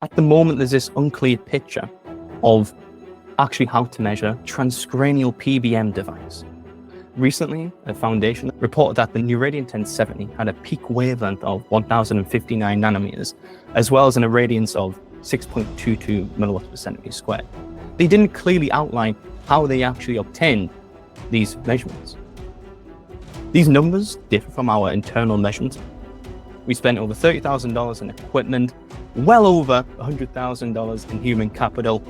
At the moment, there's this unclear picture of actually how to measure transcranial PBM device. Recently, a foundation reported that the Neuronic 1070 had a peak wavelength of 1059 nanometers, as well as an irradiance of 6.22 milliwatts per centimeter squared. They didn't clearly outline how they actually obtained these measurements. These numbers differ from our internal measurements. We spent over $30,000 in equipment, well over $100,000 in human capital,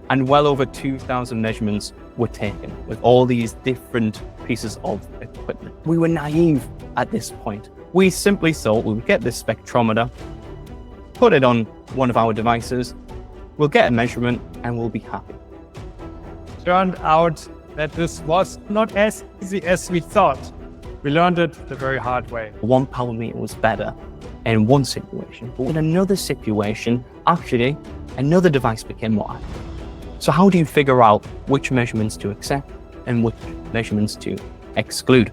and well over 2,000 measurements were taken with all these different pieces of equipment. We were naive at this point. We simply thought we would get this spectrometer, put it on one of our devices, we'll get a measurement, and we'll be happy. Turned out that this was not as easy as we thought. We learned it the very hard way. One power meter was better in one situation, but in another situation, actually, another device became more accurate. So how do you figure out which measurements to accept and which measurements to exclude?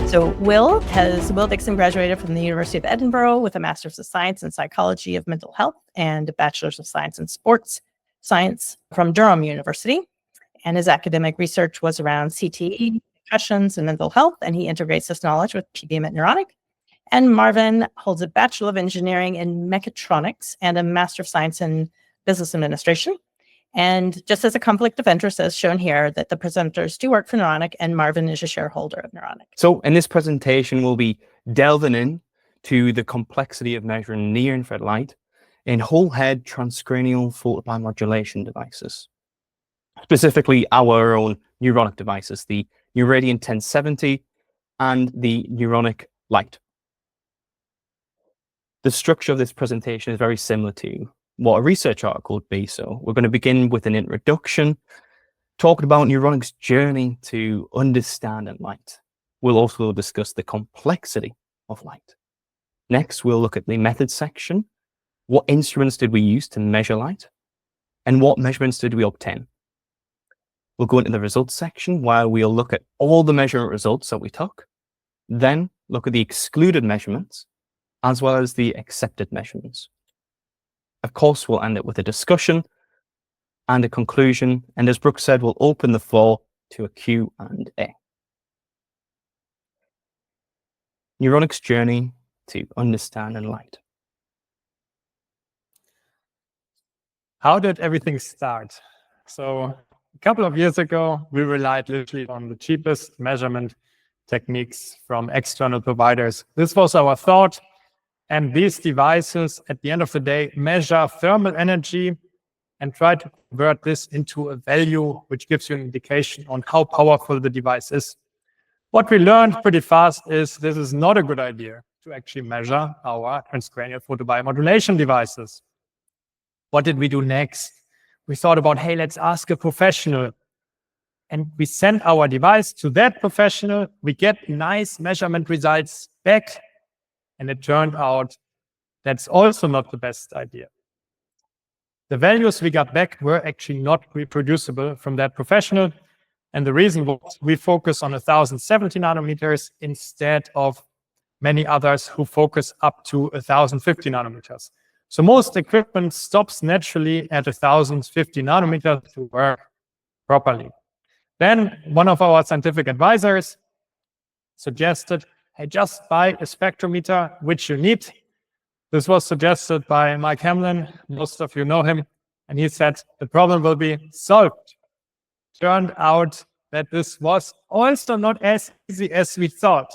So Will Dixon graduated from the University of Edinburgh with a Master's of Science in Psychology of Mental Health and a Bachelor's of Science in Sports Science from Durham University. And his academic research was around CTE, concussions, and mental health, and he integrates this knowledge with PBM at Neuronic. And Marvin holds a Bachelor of Engineering in Mechatronics and a Master of Science in Business Administration. And just as a conflict of interest, as shown here, that the presenters do work for Neuronic, and Marvin is a shareholder of Neuronic. So in this presentation, we'll be delving in to the complexity of measuring near-infrared light in whole-head transcranial photobiomodulation devices, specifically our own Neuronic devices, the Radiance 1070 and the Neuronic Light. The structure of this presentation is very similar to what a research article would be. So we're going to begin with an introduction, talking about Neuronic's journey to understanding light. We'll also discuss the complexity of light. Next, we'll look at the methods section. What instruments did we use to measure light? And what measurements did we obtain? We'll go into the results section where we'll look at all the measurement results that we took, then look at the excluded measurements, as well as the accepted measurements. Of course, we'll end it with a discussion and a conclusion. And as Brooke said, we'll open the floor to a Q&A. Neuronic's journey to understanding light. How did everything start? So a couple of years ago, we relied literally on the cheapest measurement techniques from external providers. This was our thought. And these devices, at the end of the day, measure thermal energy and try to convert this into a value which gives you an indication on how powerful the device is. What we learned pretty fast is this is not a good idea to actually measure our transcranial photobiomodulation devices. What did we do next? We thought about, hey, let's ask a professional. And we send our device to that professional. We get nice measurement results back. And it turned out that's also not the best idea. The values we got back were actually not reproducible from that professional. And the reason was we focus on 1070 nanometers instead of many others who focus up to 1050 nanometers. So most equipment stops naturally at 1050 nanometers to work properly. Then one of our scientific advisors suggested, hey, just buy a spectrometer, which you need. This was suggested by Mike Hamlin. Most of you know him. And he said, the problem will be solved. Turned out that this was also not as easy as we thought,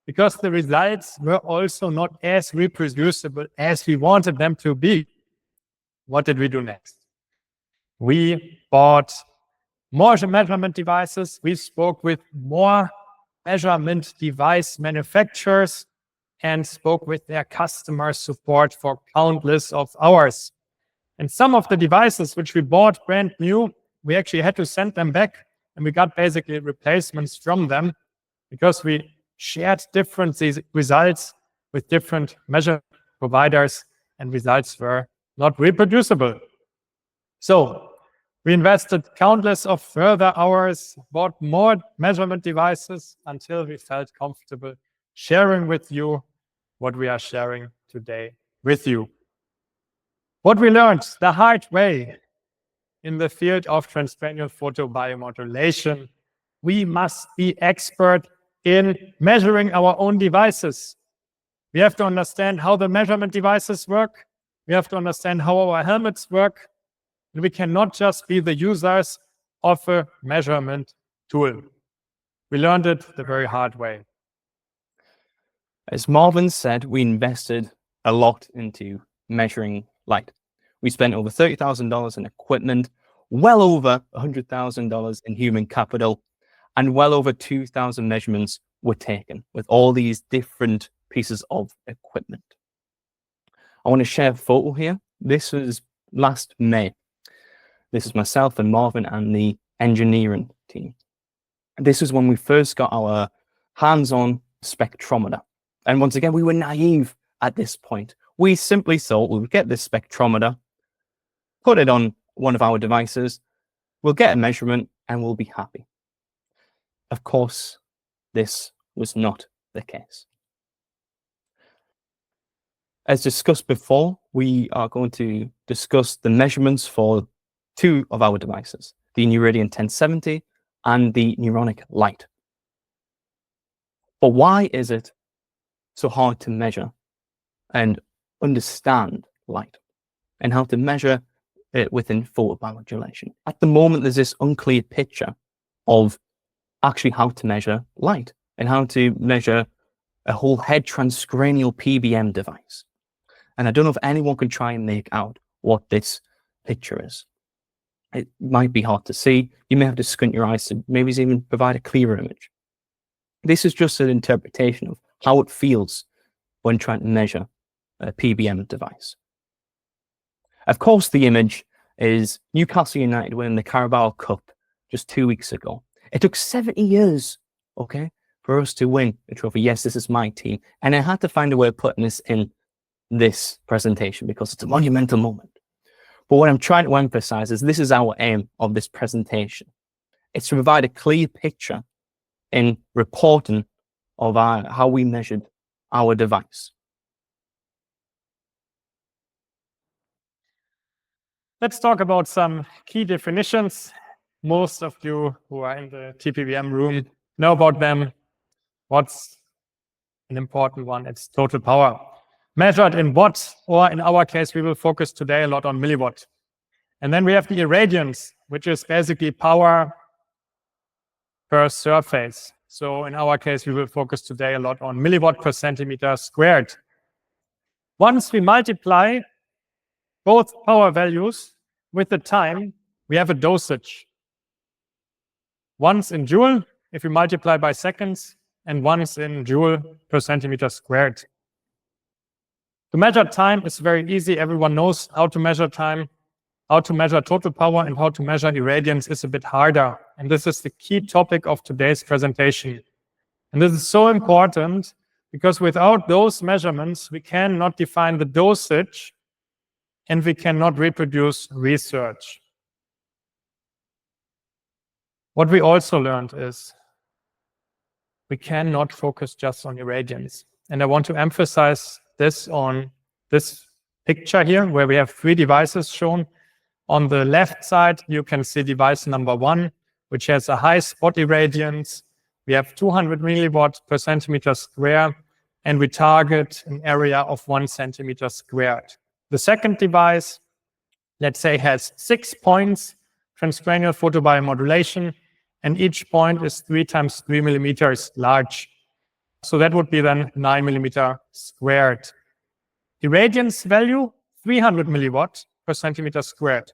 because the results were also not as reproducible as we wanted them to be. What did we do next? We bought more measurement devices. We spoke with more measurement device manufacturers and spoke with their customer support for countless of hours. And some of the devices which we bought brand new, we actually had to send them back, and we got basically replacements from them because we shared different results with different measure providers, and results were not reproducible. So We invested countless of further hours, bought more measurement devices until we felt comfortable sharing with you what we are sharing today with you. What we learned the hard way in the field of transcranial photobiomodulation, we must be expert in measuring our own devices. We have to understand how the measurement devices work. We have to understand how our helmets work. And we cannot just be the users of a measurement tool. We learned it the very hard way. As Marvin said, we invested a lot into measuring light. We spent over $30,000 in equipment, well over $100,000 in human capital, and well over 2,000 measurements were taken with all these different pieces of equipment. I want to share a photo here. This was last May. This is myself and Marvin and the engineering team. This is when we first got our hands on spectrometer. And once again, we were naive at this point. We simply thought we would get this spectrometer, put it on one of our devices, we'll get a measurement, and we'll be happy. Of course, this was not the case. As discussed before, we are going to discuss the measurements for two of our devices, the Neuronic 1070 and the Neuronic Light. But why is it so hard to measure and understand light and how to measure it within photobiomodulation? At the moment, there's this unclear picture of actually how to measure light and how to measure a whole head transcranial PBM device. And I don't know if anyone can try and make out what this picture is. It might be hard to see. You may have to squint your eyes to maybe even provide a clearer image. This is just an interpretation of how it feels when trying to measure a PBM device. Of course, the image is Newcastle United winning the Carabao Cup just 2 weeks ago. It took 70 years, okay, for us to win a trophy. Yes, this is my team. And I had to find a way of putting this in this presentation because it's a monumental moment. But what I'm trying to emphasize is this is our aim of this presentation. It's to provide a clear picture in reporting of how we measured our device. Let's talk about some key definitions. Most of you who are in the TPBM room know about them. What's an important one? It's total power. Measured in watts, or in our case, we will focus today a lot on milliwatt. And then we have the irradiance, which is basically power per surface. So in our case, we will focus today a lot on milliwatt per centimeter squared. Once we multiply both power values with the time, we have a dosage. Once in joule, if we multiply by seconds, and once in joule per centimeter squared. To measure time is very easy. Everyone knows how to measure time. How to measure total power and how to measure irradiance is a bit harder. And this is the key topic of today's presentation. And this is so important because without those measurements, we cannot define the dosage and we cannot reproduce research. What we also learned is we cannot focus just on irradiance. And I want to emphasize this on this picture here, where we have three devices shown. On the left side, you can see device number 1, which has a high spot irradiance. We have 200 milliwatt per centimeter square, and we target an area of 1 centimeter squared. The second device, let's say, has 6 points, transcranial photobiomodulation, and each point is 3 times 3 millimeters large. So that would be then 9 millimeter squared. Irradiance value, 300 milliwatt per centimeter squared.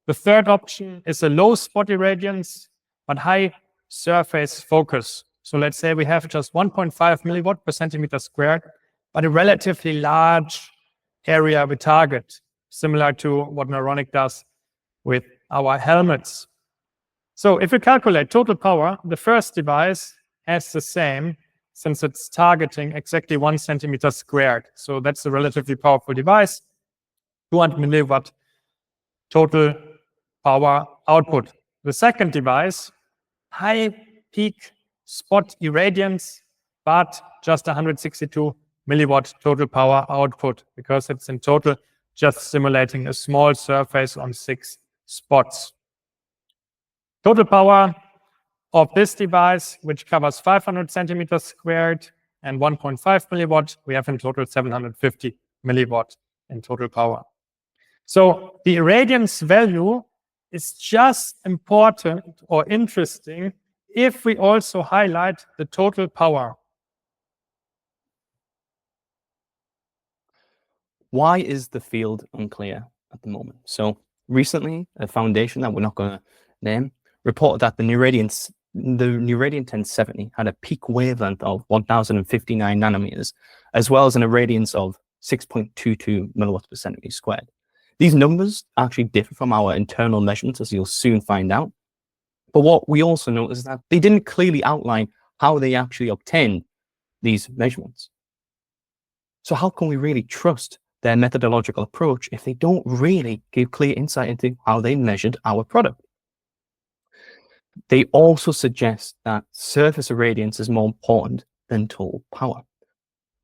The third option is a low spot irradiance, but high surface focus. So let's say we have just 1.5 milliwatt per centimeter squared, but a relatively large area we target, similar to what Neuronic does with our helmets. So if we calculate total power, the first device has the same, since it's targeting exactly 1 centimeter squared. So that's a relatively powerful device. 200 milliwatt total power output. The second device, high peak spot irradiance, but just 162 milliwatt total power output, because it's in total just simulating a small surface on 6 spots. Total power of this device, which covers 500 centimeters squared and 1.5 milliwatt, we have in total 750 milliwatt in total power. So the irradiance value is just important or interesting if we also highlight the total power. Why is the field unclear at the moment? So recently, a foundation that we're not going to name reported that the Neuradiance 1070 had a peak wavelength of 1059 nanometers, as well as an irradiance of 6.22 milliwatts per centimeter squared. These numbers actually differ from our internal measurements, as you'll soon find out. But what we also noticed is that they didn't clearly outline how they actually obtained these measurements. So how can we really trust their methodological approach if they don't really give clear insight into how they measured our product? They also suggest that surface irradiance is more important than total power.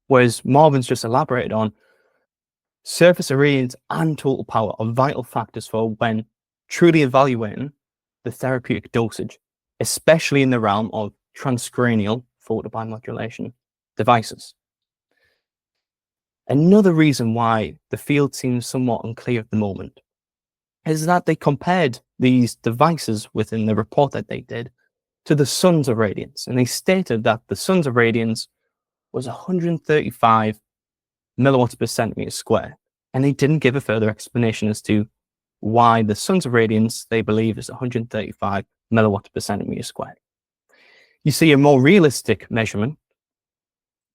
Whereas Marvin's just elaborated on, surface irradiance and total power are vital factors for when truly evaluating the therapeutic dosage, especially in the realm of transcranial photobiomodulation devices. Another reason why the field seems somewhat unclear at the moment is that they compared these devices within the report that they did to the sun's irradiance, and they stated that the sun's irradiance was 135 milliwatts per centimeter square, and they didn't give a further explanation as to why the sun's irradiance they believe is 135 milliwatts per centimeter square. You see, a more realistic measurement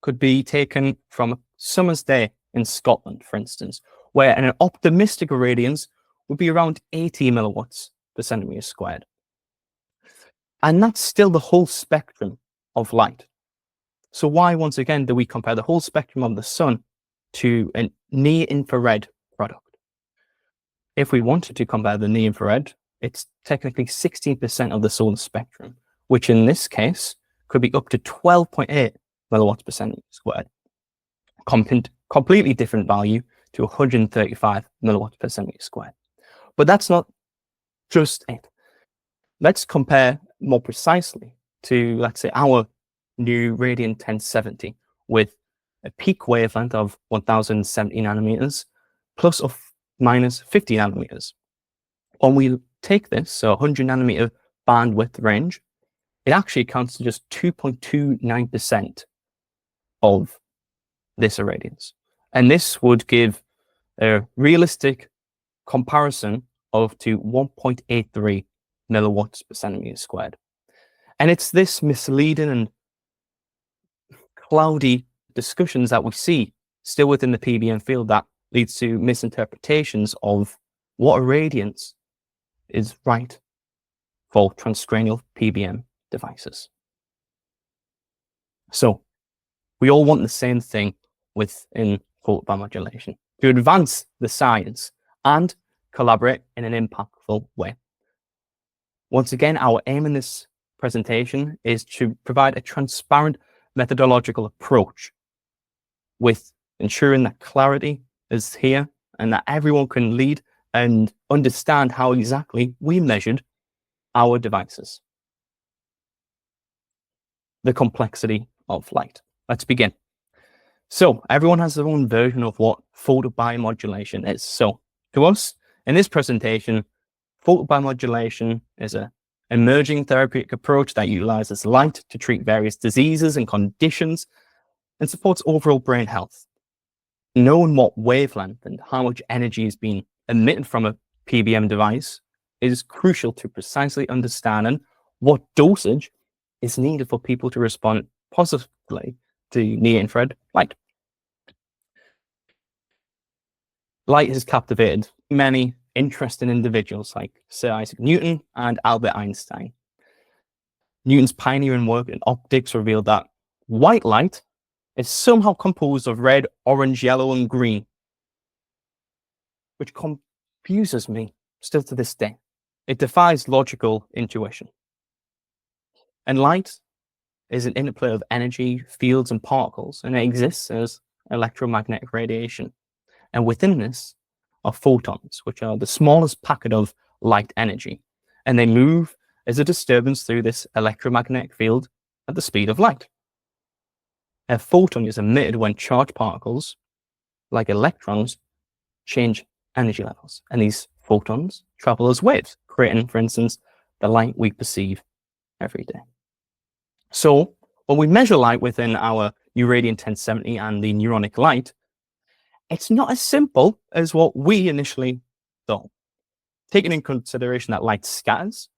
could be taken from a summer's day in Scotland, for instance, where an optimistic irradiance would be around 80 milliwatts per centimeter squared. And that's still the whole spectrum of light. So why, once again, do we compare the whole spectrum of the sun to a near-infrared product? If we wanted to compare the near-infrared, it's technically 16% of the solar spectrum, which in this case could be up to 12.8 milliwatts per centimeter squared. Completely different value to 135 milliwatts per centimeter squared. But that's not just it. Let's compare more precisely to, let's say, our new Radiant 1070 with a peak wavelength of 1070 nanometers plus or minus 50 nanometers. When we take this, so 100 nanometer bandwidth range, it actually accounts to just 2.29% of this irradiance. And this would give a realistic comparison of to 1.83 milliwatts per centimeter squared. And it's this misleading and cloudy discussions that we see still within the PBM field that leads to misinterpretations of what irradiance is right for transcranial PBM devices. So we all want the same thing within photobiomodulation, to advance the science and collaborate in an impactful way. Once again, our aim in this presentation is to provide a transparent methodological approach with ensuring that clarity is here and that everyone can lead and understand how exactly we measured our devices. The complexity of light. Let's begin. So everyone has their own version of what photobiomodulation is. So to us, in this presentation, photobiomodulation is an emerging therapeutic approach that utilizes light to treat various diseases and conditions and supports overall brain health. Knowing what wavelength and how much energy is being emitted from a PBM device is crucial to precisely understanding what dosage is needed for people to respond positively to near-infrared light. Light has captivated many interesting individuals like Sir Isaac Newton and Albert Einstein. Newton's pioneering work in optics revealed that white light is somehow composed of red, orange, yellow, and green, which confuses me still to this day. It defies logical intuition. And light is an interplay of energy, fields, and particles, and it exists as electromagnetic radiation. And within this are photons, which are the smallest packet of light energy, and they move as a disturbance through this electromagnetic field at the speed of light. A photon is emitted when charged particles, like electrons, change energy levels, and these photons travel as waves, creating, for instance, the light we perceive every day. So when we measure light within our Radiance 1070 and the Neuronic Light, it's not as simple as what we initially thought. Taking in consideration that light scatters,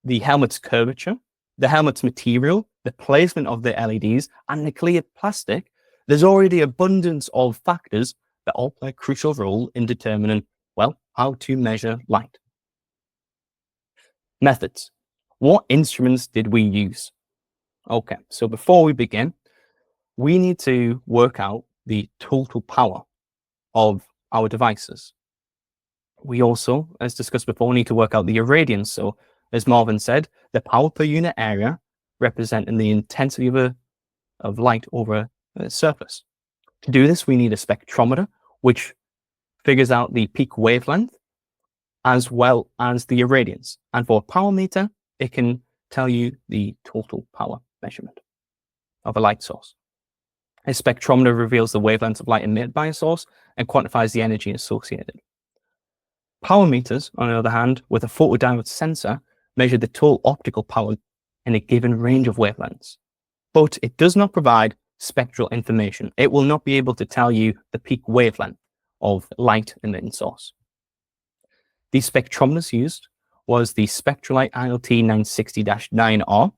the helmet's curvature, the helmet's material, the placement of the LEDs, and the clear plastic, there's already abundance of factors that all play a crucial role in determining, well, how to measure light. Methods. What instruments did we use? Okay, so before we begin, we need to work out the total power of our devices. We also, as discussed before, need to work out the irradiance. So, as Marvin said, the power per unit area representing the intensity of light over a surface. To do this, we need a spectrometer, which figures out the peak wavelength as well as the irradiance. And for a power meter, it can tell you the total power measurement of a light source. A spectrometer reveals the wavelengths of light emitted by a source and quantifies the energy associated. Power meters, on the other hand, with a photodiode sensor, measure the total optical power in a given range of wavelengths. But it does not provide spectral information. It will not be able to tell you the peak wavelength of light emitting source. The spectrometers used was the Spectralite ILT 960-9R,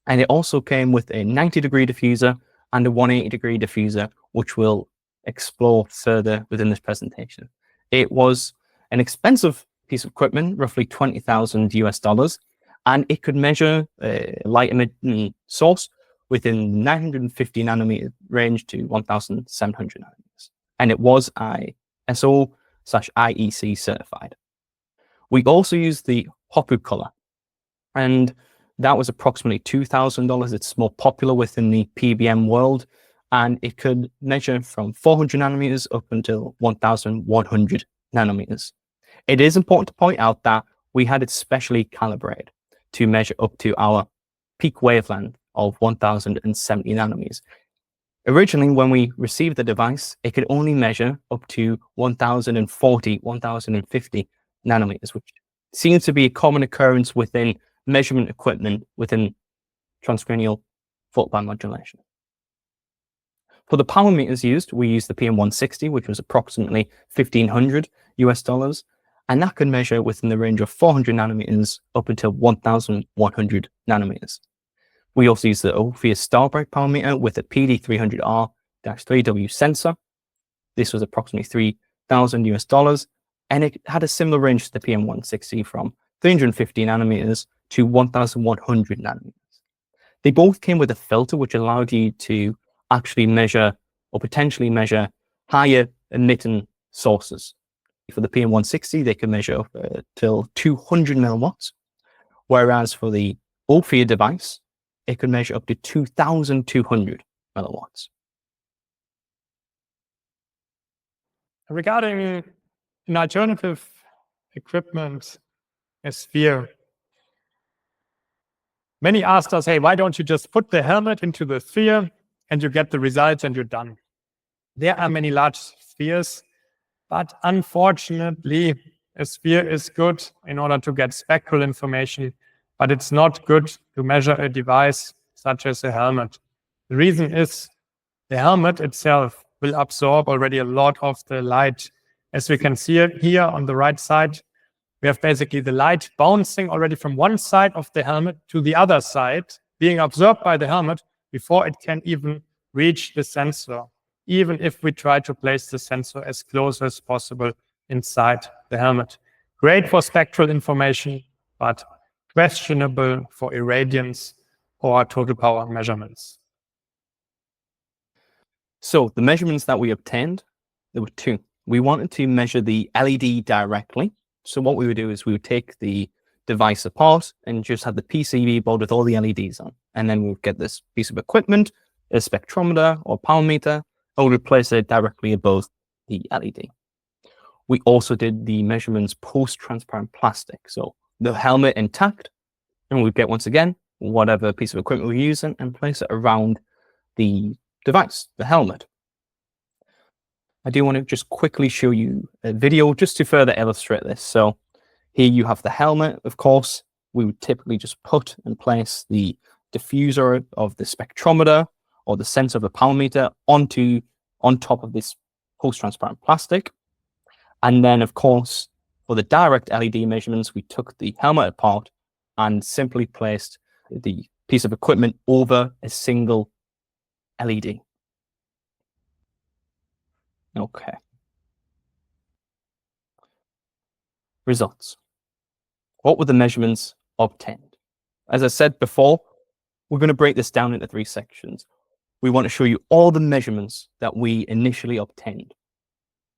and it also came with a 90-degree diffuser and a 180-degree diffuser, which we'll explore further within this presentation. It was an expensive piece of equipment, roughly $20,000, and it could measure a light emitting source within 950 nanometer range to 1,700 nanometers. And it was ISO/IEC certified. We also used the Hopper color, and that was approximately $2,000. It's more popular within the PBM world, and it could measure from 400 nanometers up until 1,100 nanometers. It is important to point out that we had it specially calibrated to measure up to our peak wavelength of 1,070 nanometers. Originally, when we received the device, it could only measure up to 1,040, 1,050 nanometers, which seems to be a common occurrence within measurement equipment within transcranial photobiomodulation. For the power meters used, we used the PM160, which was approximately $1,500, and that could measure within the range of 400 nanometers up until 1,100 nanometers. We also used the Orpheus Starbright power meter with a PD300R-3W sensor. This was approximately $3,000, and it had a similar range to the PM160 from 350 nanometers to 1,100 nanometers. They both came with a filter which allowed you to actually measure or potentially measure higher emitting sources. For the PM160, they can measure up till 200 milliwatts, whereas for the Orpheus device, it could measure up to 2,200 milliwatts. Regarding an alternative equipment, a sphere, many asked us, hey, why don't you just put the helmet into the sphere and you get the results and you're done? There are many large spheres, but unfortunately, a sphere is good in order to get spectral information, but it's not good to measure a device such as a helmet. The reason is the helmet itself will absorb already a lot of the light. As we can see it here on the right side, we have basically the light bouncing already from one side of the helmet to the other side, being absorbed by the helmet before it can even reach the sensor, even if we try to place the sensor as close as possible inside the helmet. Great for spectral information, but questionable for irradiance or total power measurements. So the measurements that we obtained, there were two. We wanted to measure the LED directly So what we would do is we would take the device apart and just have the PCB board with all the LEDs on. And then we would get this piece of equipment, a spectrometer or power meter, and we'd place it directly above the LED. We also did the measurements post-transparent plastic. So the helmet intact, and we'd get, once again, whatever piece of equipment we're using and place it around the device, the helmet. I do want to just quickly show you a video just to further illustrate this. So here you have the helmet. Of course, we would typically just put and place the diffuser of the spectrometer or the sensor of the power meter on top of this post-transparent plastic. And then, of course, for the direct LED measurements, we took the helmet apart and simply placed the piece of equipment over a single LED. Okay. Results. What were the measurements obtained? As I said before, we're going to break this down into 3 sections. We want to show you all the measurements that we initially obtained.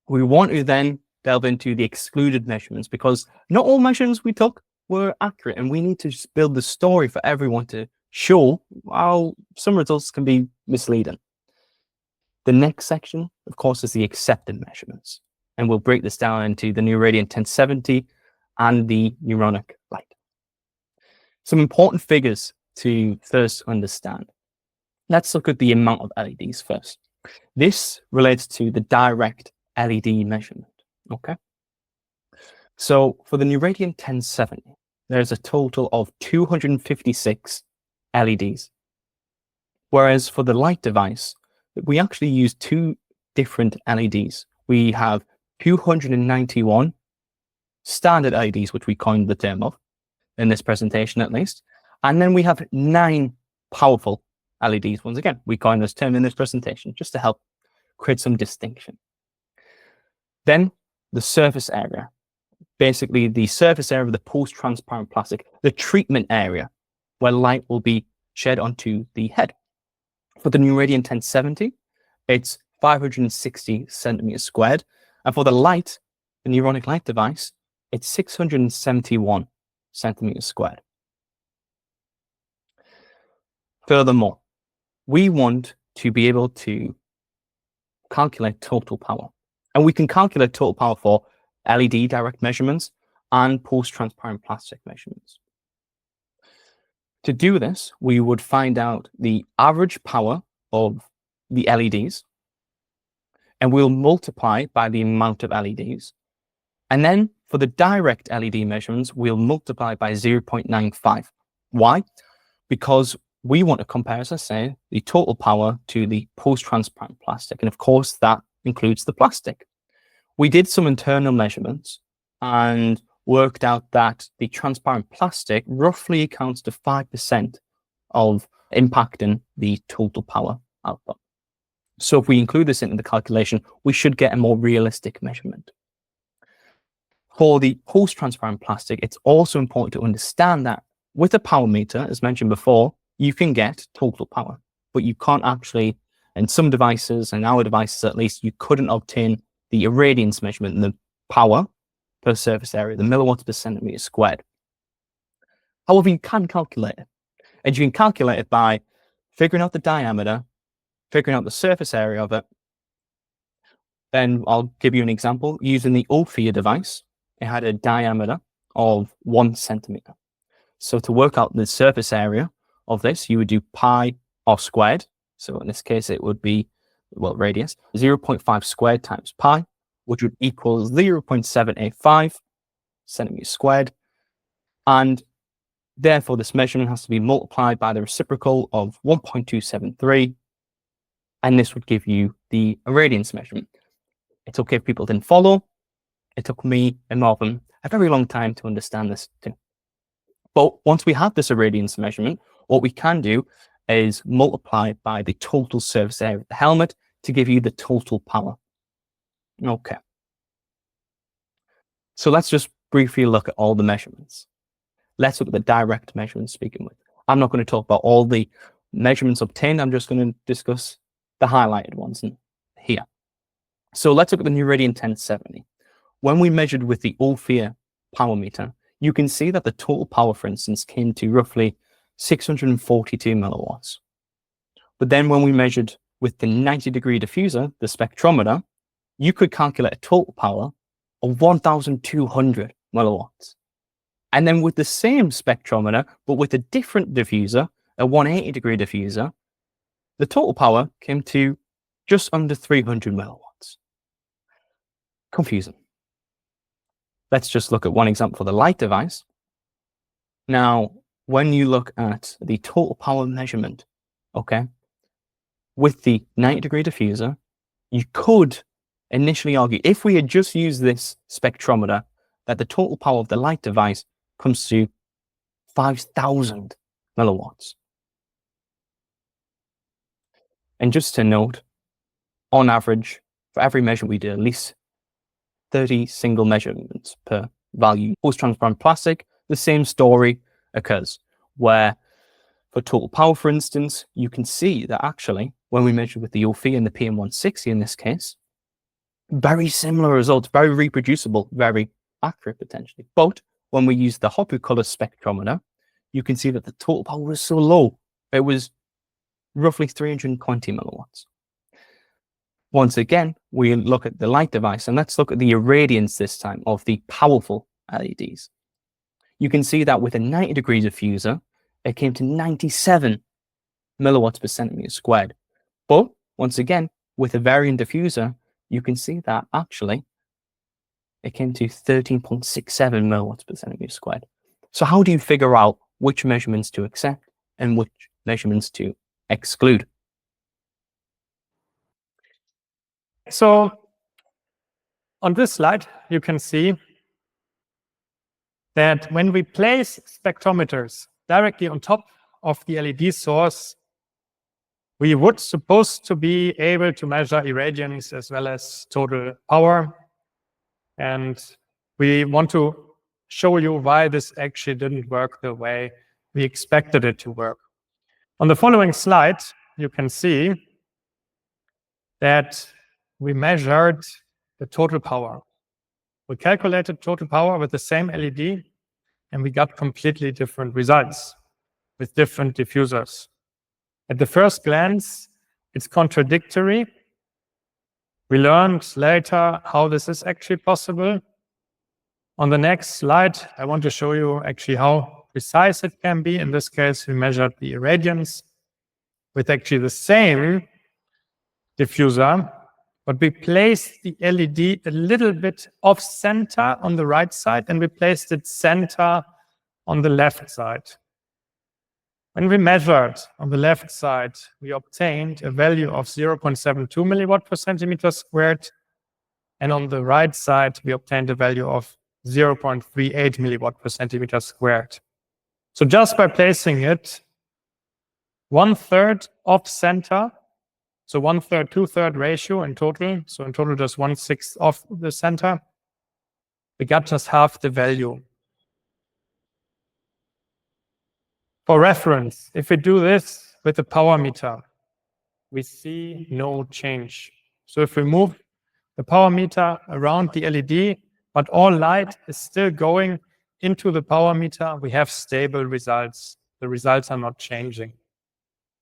We want to then delve into the excluded measurements, because not all measurements we took were accurate, and we need to just build the story for everyone to show how some results can be misleading. The next section, of course, is the accepted measurements, and we'll break this down into the Neuradiance 1070 and the Neuronic Light. Some important figures to first understand. Let's look at the amount of LEDs first. This relates to the direct LED measurement. Okay. So for the Neuradiance 1070, there's a total of 256 LEDs. Whereas for the light device, we actually use 2 different LEDs. We have 291 standard LEDs, which we coined the term of in this presentation at least. And then we have 9 powerful LEDs. Once again, we coined this term in this presentation just to help create some distinction. Then the surface area, basically the surface area of the post-transparent plastic, the treatment area where light will be shed onto the head. For the Neuradiance 1070, it's 560 centimeters squared. And for the light, the Neuronic Light device, it's 671 centimeters squared. Furthermore, we want to be able to calculate total power. And we can calculate total power for LED direct measurements and post-transparent plastic measurements. To do this, we would find out the average power of the LEDs, and we'll multiply by the amount of LEDs. And then for the direct LED measurements, we'll multiply by 0.95. Why? Because we want to compare, as I say, the total power to the post-transparent plastic. And of course, that includes the plastic. We did some internal measurements and worked out that the transparent plastic roughly accounts to 5% of impacting the total power output. So if we include this into the calculation, we should get a more realistic measurement. For the post-transparent plastic, it's also important to understand that with a power meter, as mentioned before, you can get total power, but you can't actually, in some devices, and our devices at least, you couldn't obtain the irradiance measurement and the power per surface area, the milliwatts per centimeter squared. However, you can calculate it, and you can calculate it by figuring out the diameter, figuring out the surface area of it. Then I'll give you an example. Using the Ophir device, it had a diameter of 1 centimeter. So to work out the surface area of this, you would do pi r squared. So in this case, it would be, well, radius, 0.5 squared times pi, which would equal 0.785 centimeters squared. And therefore, this measurement has to be multiplied by the reciprocal of 1.273. And this would give you the irradiance measurement. It's okay if people didn't follow. It took me and Marvin a very long time to understand this too. But once we have this irradiance measurement, what we can do is multiply by the total surface area of the helmet to give you the total power. Okay. So let's just briefly look at all the measurements. Let's look at the direct measurements speaking with. I'm not going to talk about all the measurements obtained. I'm just going to discuss the highlighted ones here. So let's look at the Neuradiance 1070. When we measured with the Ophir power meter, you can see that the total power, for instance, came to roughly 642 milliwatts. But then when we measured with the 90-degree diffuser, the spectrometer, you could calculate a total power of 1,200 milliwatts. And then with the same spectrometer, but with a different diffuser, a 180-degree diffuser, the total power came to just under 300 milliwatts. Confusing. Let's just look at one example for the light device. Now, when you look at the total power measurement, okay, with the 90-degree diffuser, you could initially argue, if we had just used this spectrometer, that the total power of the light device comes to 5,000 milliwatts. And just to note, on average, for every measure we did, at least 30 single measurements per value. Post-transparent plastic, the same story occurs, where for total power, for instance, you can see that actually, when we measure with the OF and the PM160 in this case, very similar results, very reproducible, very accurate potentially. But when we use the Hopper color spectrometer, you can see that the total power was so low. It was roughly 320 milliwatts. Once again, we look at the light device, and let's look at the irradiance this time of the powerful LEDs. You can see that with a 90-degree diffuser, it came to 97 milliwatts per centimeter squared. But once again, with a variant diffuser, you can see that actually it came to 13.67 milliwatts per centimeter squared. So how do you figure out which measurements to accept and which measurements to exclude? So on this slide, you can see that when we place spectrometers directly on top of the LED source, we would supposed to be able to measure irradiance as well as total power. And we want to show you why this actually didn't work the way we expected it to work. On the following slide, you can see that we measured the total power. We calculated total power with the same LED, and we got completely different results with different diffusers. At the first glance, it's contradictory. We learned later how this is actually possible. On the next slide, I want to show you actually how precise it can be. In this case, we measured the irradiance with actually the same diffuser, but we placed the LED a little bit off center on the right side, and we placed it center on the left side. When we measured on the left side, we obtained a value of 0.72 milliwatt per centimeter squared, and on the right side, we obtained a value of 0.38 milliwatt per centimeter squared. So just by placing it 1/3 off center, so 1/3, 2/3 ratio in total, so in total just 1/6 off the center, we got just half the value. For reference, if we do this with the power meter, we see no change. So if we move the power meter around the LED, but all light is still going into the power meter, we have stable results. The results are not changing.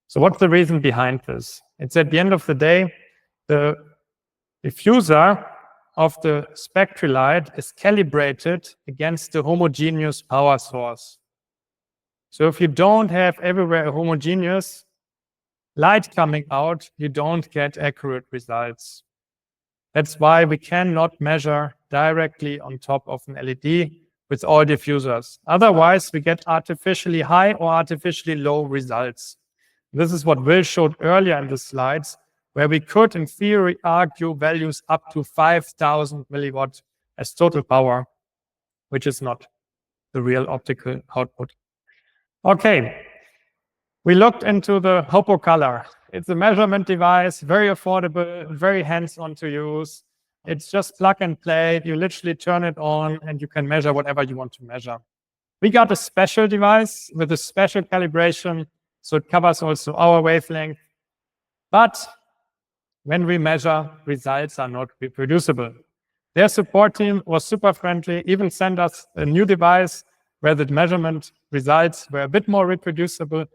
So what's the reason behind this? It's at the end of the day, the diffuser of the spectral light is calibrated against the homogeneous power source. So if you don't have everywhere a homogeneous light coming out, you don't get accurate results. That's why we cannot measure directly on top of an LED with all diffusers. Otherwise, we get artificially high or artificially low results. This is what Will showed earlier in the slides, where we could, in theory, argue values up to 5,000 milliwatt as total power, which is not the real optical output. Okay, we looked into the Hopo color. It's a measurement device, very affordable, very hands-on to use. It's just plug and play. You literally turn it on and you can measure whatever you want to measure. We got a special device with a special calibration, so it covers also our wavelength. But when we measure, results are not reproducible. Their support team was super friendly, even sent us a new device where the measurement results were a bit more reproducible.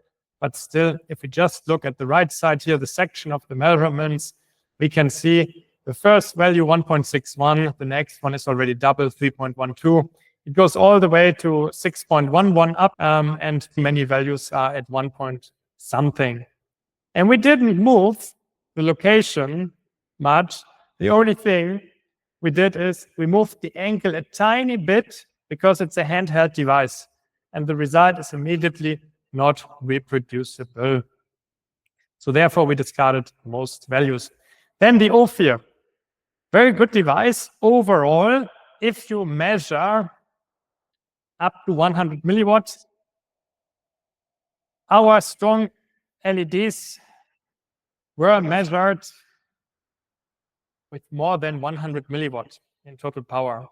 But still, if we just look at the right side here, the section of the measurements, we can see the first value 1.61, the next one is already double, 3.12. It goes all the way to 6.11 up, and many values are at 1 point something. And we didn't move the location much. The only thing we did is we moved the angle a tiny bit because it's a handheld device, and the result is immediately not reproducible. So therefore, we discarded most values. Then the Ophir. Very good device overall. If you measure up to 100 milliwatts, our strong LEDs were measured with more than 100 milliwatts in total power.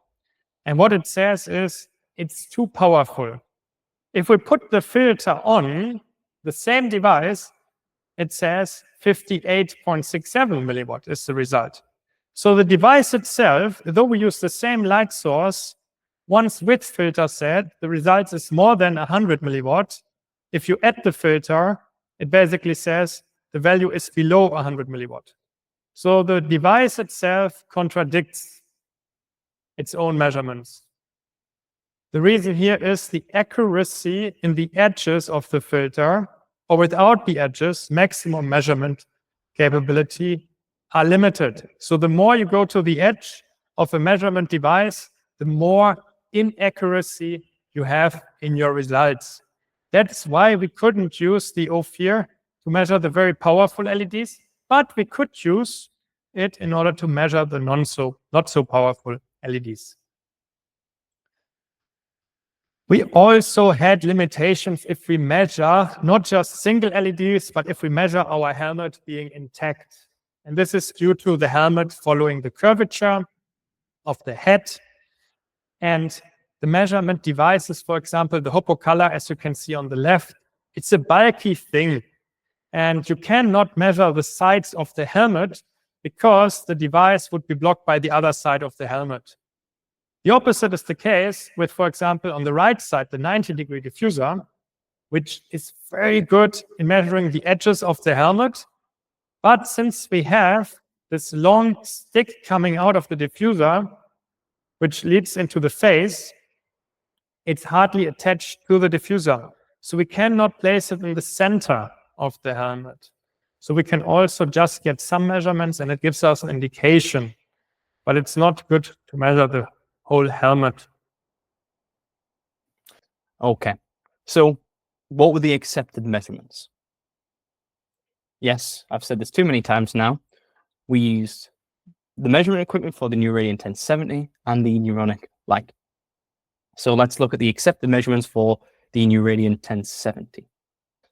And what it says is it's too powerful. If we put the filter on the same device, it says 58.67 milliwatt is the result. So the device itself, though we use the same light source, once with filter set, the result is more than 100 milliwatt. If you add the filter, it basically says the value is below 100 milliwatt. So the device itself contradicts its own measurements. The reason here is the accuracy in the edges of the filter, or without the edges, maximum measurement capability are limited. So the more you go to the edge of a measurement device, the more inaccuracy you have in your results. That's why we couldn't use the Ophir to measure the very powerful LEDs, but we could use it in order to measure the not so powerful LEDs. We also had limitations if we measure not just single LEDs, but if we measure our helmet being intact. And this is due to the helmet following the curvature of the head. And the measurement devices, for example, the Hopo color, as you can see on the left, it's a bulky thing. And you cannot measure the sides of the helmet because the device would be blocked by the other side of the helmet. The opposite is the case with, for example, on the right side, the 90-degree diffuser, which is very good in measuring the edges of the helmet. But since we have this long stick coming out of the diffuser, which leads into the face, it's hardly attached to the diffuser. So we cannot place it in the center of the helmet. So we can also just get some measurements, and it gives us an indication. But it's not good to measure the whole helmet. Okay, so what were the accepted measurements? Yes, I've said this too many times now. We used the measurement equipment for the Neuronic 1070 and the Neuronic Light. So let's look at the accepted measurements for the Neuronic 1070.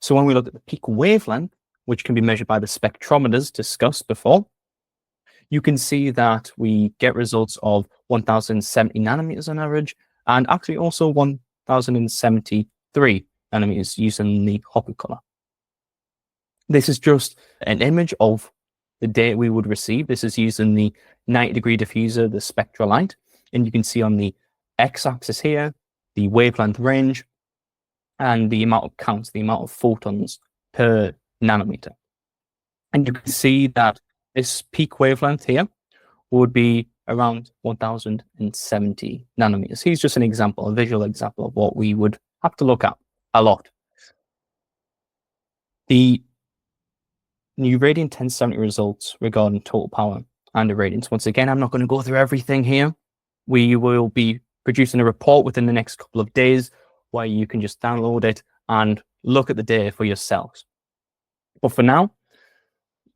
So when we look at the peak wavelength, which can be measured by the spectrometers discussed before, you can see that we get results of 1070 nanometers on average, and actually also 1073 nanometers using the Hopo color. This is just an image of the data we would receive. This is using the 90-degree diffuser, the spectral light, and you can see on the x-axis here, the wavelength range, and the amount of counts, the amount of photons per nanometer. And you can see that this peak wavelength here would be around 1070 nanometers. Here's just an example, a visual example of what we would have to look at a lot. The new Radiant 1070 results regarding total power and irradiance. Once again, I'm not going to go through everything here. We will be producing a report within the next couple of days where you can just download it and look at the data for yourselves. But for now,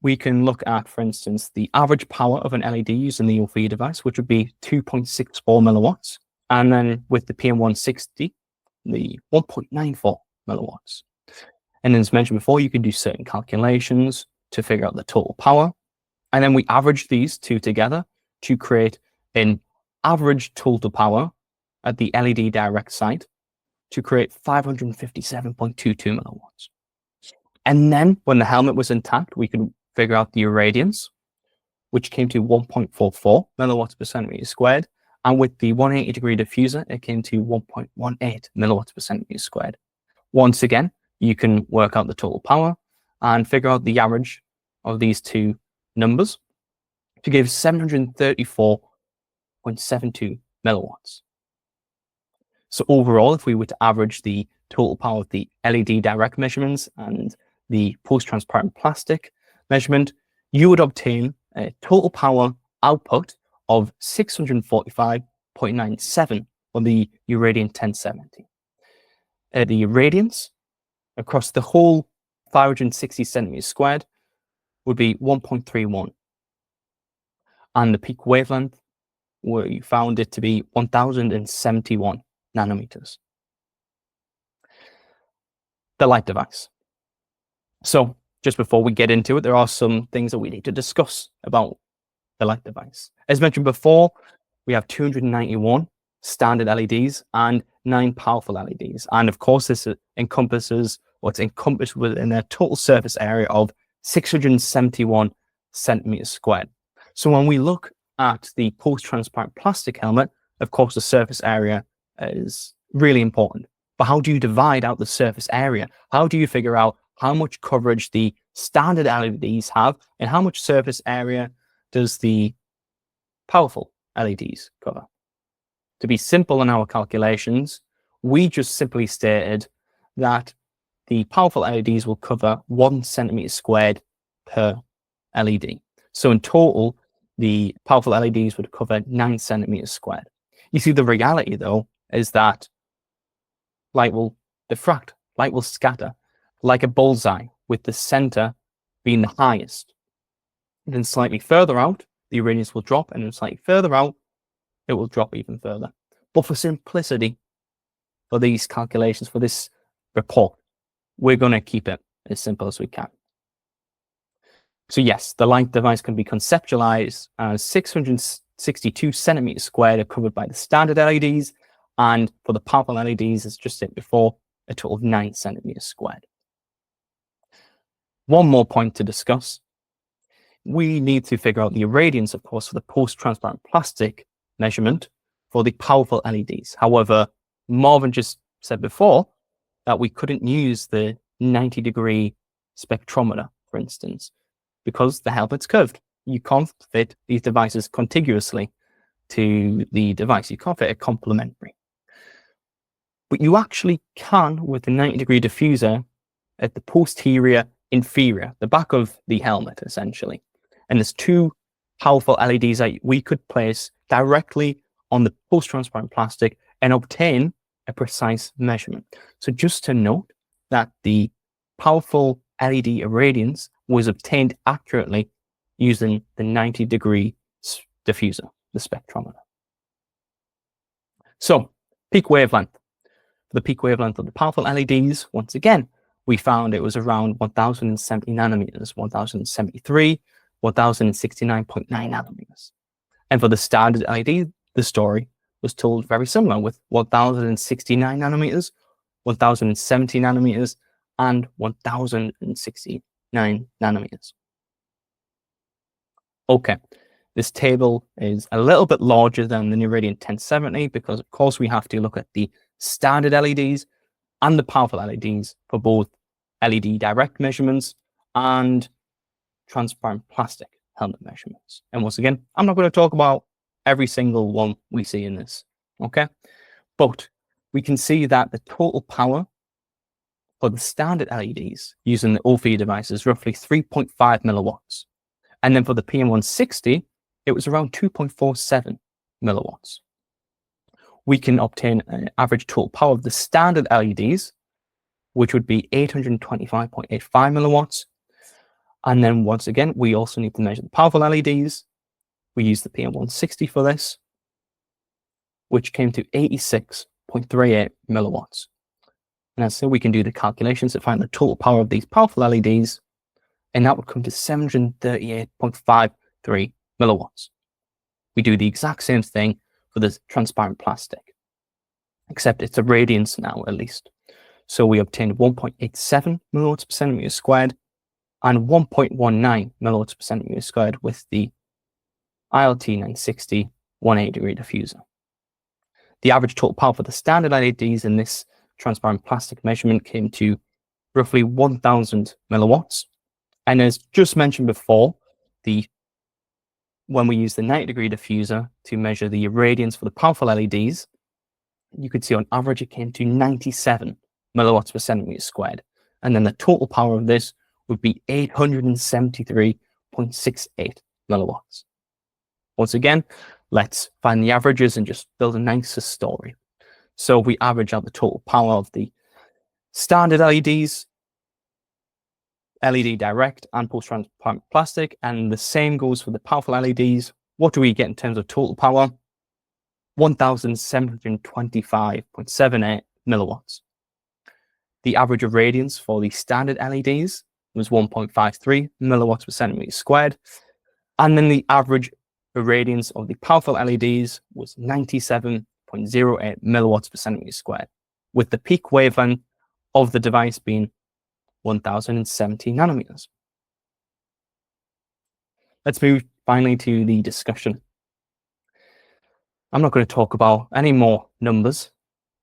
we can look at, for instance, the average power of an LED using the Ophir device, which would be 2.64 milliwatts. And then with the PM160, the 1.94 milliwatts. And as mentioned before, you can do certain calculations to figure out the total power. And then we average these two together to create an average total power at the LED direct site to create 557.22 milliwatts. And then when the helmet was intact, we could figure out the irradiance, which came to 1.44 milliwatts per centimeter squared. And with the 180-degree diffuser, it came to 1.18 milliwatts per centimeter squared. Once again, you can work out the total power and figure out the average of these two numbers to give 734.72 milliwatts. So overall, if we were to average the total power of the LED direct measurements and the post-transparent plastic measurement, you would obtain a total power output of 645.97 on the Uranium 1070. The irradiance across the whole 560 centimeters squared would be 1.31. And the peak wavelength, we found it to be 1071 nanometers. The light device. So just before we get into it, there are some things that we need to discuss about the light device. As mentioned before, we have 291 standard LEDs and 9 powerful LEDs. And of course, this encompasses what's encompassed within a total surface area of 671 centimeters squared. So when we look at the post-transparent plastic helmet, of course, the surface area is really important. But how do you divide out the surface area? How do you figure out how much coverage the standard LEDs have and how much surface area does the powerful LEDs cover? To be simple in our calculations, we just simply stated that the powerful LEDs will cover 1 centimeter squared per LED. So in total, the powerful LEDs would cover 9 centimeters squared. You see, the reality though is that light will diffract, light will scatter like a bullseye, with the center being the highest. And then slightly further out, the irradiance will drop, and then slightly further out, it will drop even further. But for simplicity, for these calculations, for this report, we're going to keep it as simple as we can. So yes, the light device can be conceptualized as 662 centimeters squared are covered by the standard LEDs, and for the powerful LEDs, as just said before, a total of 9 centimeters squared. One more point to discuss. We need to figure out the irradiance, of course, for the post-transparent plastic measurement for the powerful LEDs. However, Marvin just said before that we couldn't use the 90-degree spectrometer, for instance, because the helmet's curved. You can't fit these devices contiguously to the device. You can't fit it complementary. But you actually can with the 90-degree diffuser at the posterior inferior, the back of the helmet, essentially. And there's 2 powerful LEDs that we could place directly on the post-transparent plastic and obtain a precise measurement. So just to note that the powerful LED irradiance was obtained accurately using the 90-degree diffuser, the spectrometer. So, peak wavelength. For the peak wavelength of the powerful LEDs, once again, we found it was around 1070 nanometers, 1073, 1069.9 nanometers. And for the standard LED, the story was told very similar, with 1069 nanometers, 1070 nanometers, and 1069 nanometers. Okay, this table is a little bit larger than the Neuronic 1070 because, of course, we have to look at the standard LEDs and the powerful LEDs for both LED direct measurements and transparent plastic helmet measurements. And once again, I'm not going to talk about every single one we see in this, okay? But we can see that the total power for the standard LEDs using the OFI device is roughly 3.5 milliwatts. And then for the PM160, it was around 2.47 milliwatts. We can obtain an average total power of the standard LEDs, which would be 825.85 milliwatts. And then once again, we also need to measure the powerful LEDs. We use the PM160 for this, which came to 86.38 milliwatts. And as I said, we can do the calculations to find the total power of these powerful LEDs, and that would come to 738.53 milliwatts. We do the exact same thing for the transparent plastic, except it's a radiance now, at least. So we obtained 1.87 milliwatts per centimeter squared and 1.19 milliwatts per centimeter squared with the ILT960 180-degree diffuser. The average total power for the standard LEDs in this transparent plastic measurement came to roughly 1,000 milliwatts. And as just mentioned before, when we use the 90-degree diffuser to measure the irradiance for the powerful LEDs, you could see on average it came to 97 milliwatts per centimeter squared. And then the total power of this would be 873.68 milliwatts. Once again, let's find the averages and just build a nicer story. So we average out the total power of the standard LEDs, LED direct and post-transparent plastic, and the same goes for the powerful LEDs. What do we get in terms of total power? 1,725.78 milliwatts. The average irradiance for the standard LEDs was 1.53 milliwatts per centimeter squared. And then the average irradiance of the powerful LEDs was 97.08 milliwatts per centimeter squared, with the peak wavelength of the device being 1,070 nanometers. Let's move finally to the discussion. I'm not going to talk about any more numbers,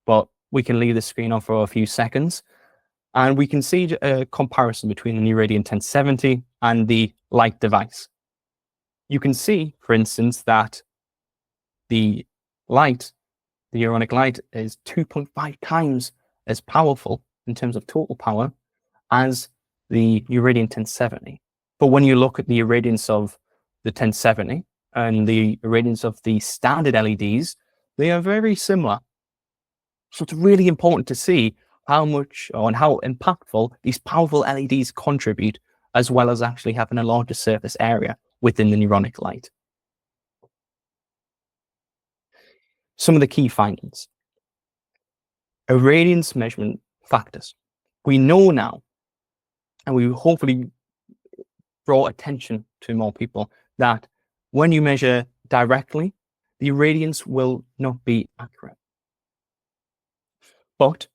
but we can leave the screen on for a few seconds, and we can see a comparison between the Neuronic 1070 and the Light device. You can see, for instance, that the Light, the Neuronic Light, is 2.5 times as powerful in terms of total power as the Neuronic 1070. But when you look at the irradiance of the 1070 and the irradiance of the standard LEDs, they are very similar. So it's really important to see how much and how impactful these powerful LEDs contribute, as well as actually having a larger surface area within the Neuronic Light. Some of the key findings. Irradiance measurement factors. We know now, and we hopefully draw attention to more people, that when you measure directly, the irradiance will not be accurate. But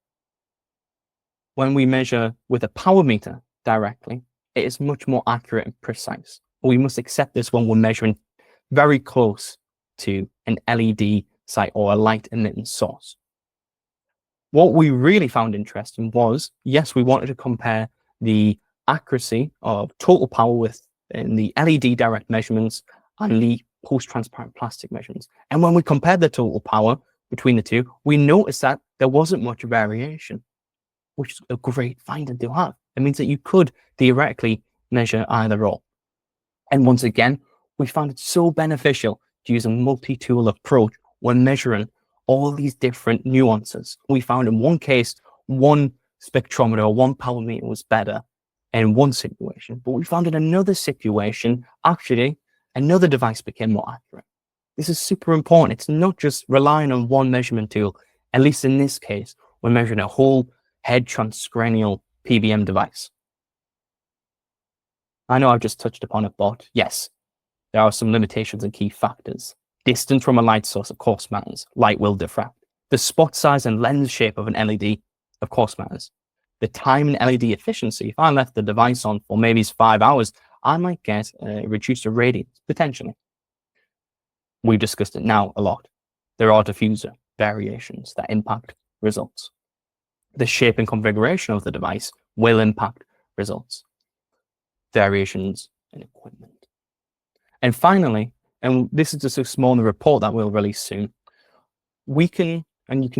when we measure with a power meter directly, it is much more accurate and precise. We must accept this when we're measuring very close to an LED site or a light emitting source. What we really found interesting was, yes, we wanted to compare the accuracy of total power in the LED direct measurements and the post-transparent plastic measurements. And when we compared the total power between the two, we noticed that there wasn't much variation, which is a great finding to have. It means that you could theoretically measure either or. And once again, we found it so beneficial to use a multi-tool approach when measuring all these different nuances. We found in one case, one spectrometer or one power meter was better in one situation, but we found in another situation, actually, another device became more accurate. This is super important. It's not just relying on one measurement tool. At least in this case, we're measuring a whole head transcranial PBM device. I know I've just touched upon it, but yes, there are some limitations and key factors. Distance from a light source, of course, matters. Light will diffract. The spot size and lens shape of an LED, of course, matters. The time and LED efficiency. If I left the device on for maybe 5 hours, I might get a reduced irradiance, potentially. We've discussed it now a lot. There are diffuser variations that impact results. The shape and configuration of the device will impact results. Variations in equipment. And finally, and this is just a small report that we'll release soon, you can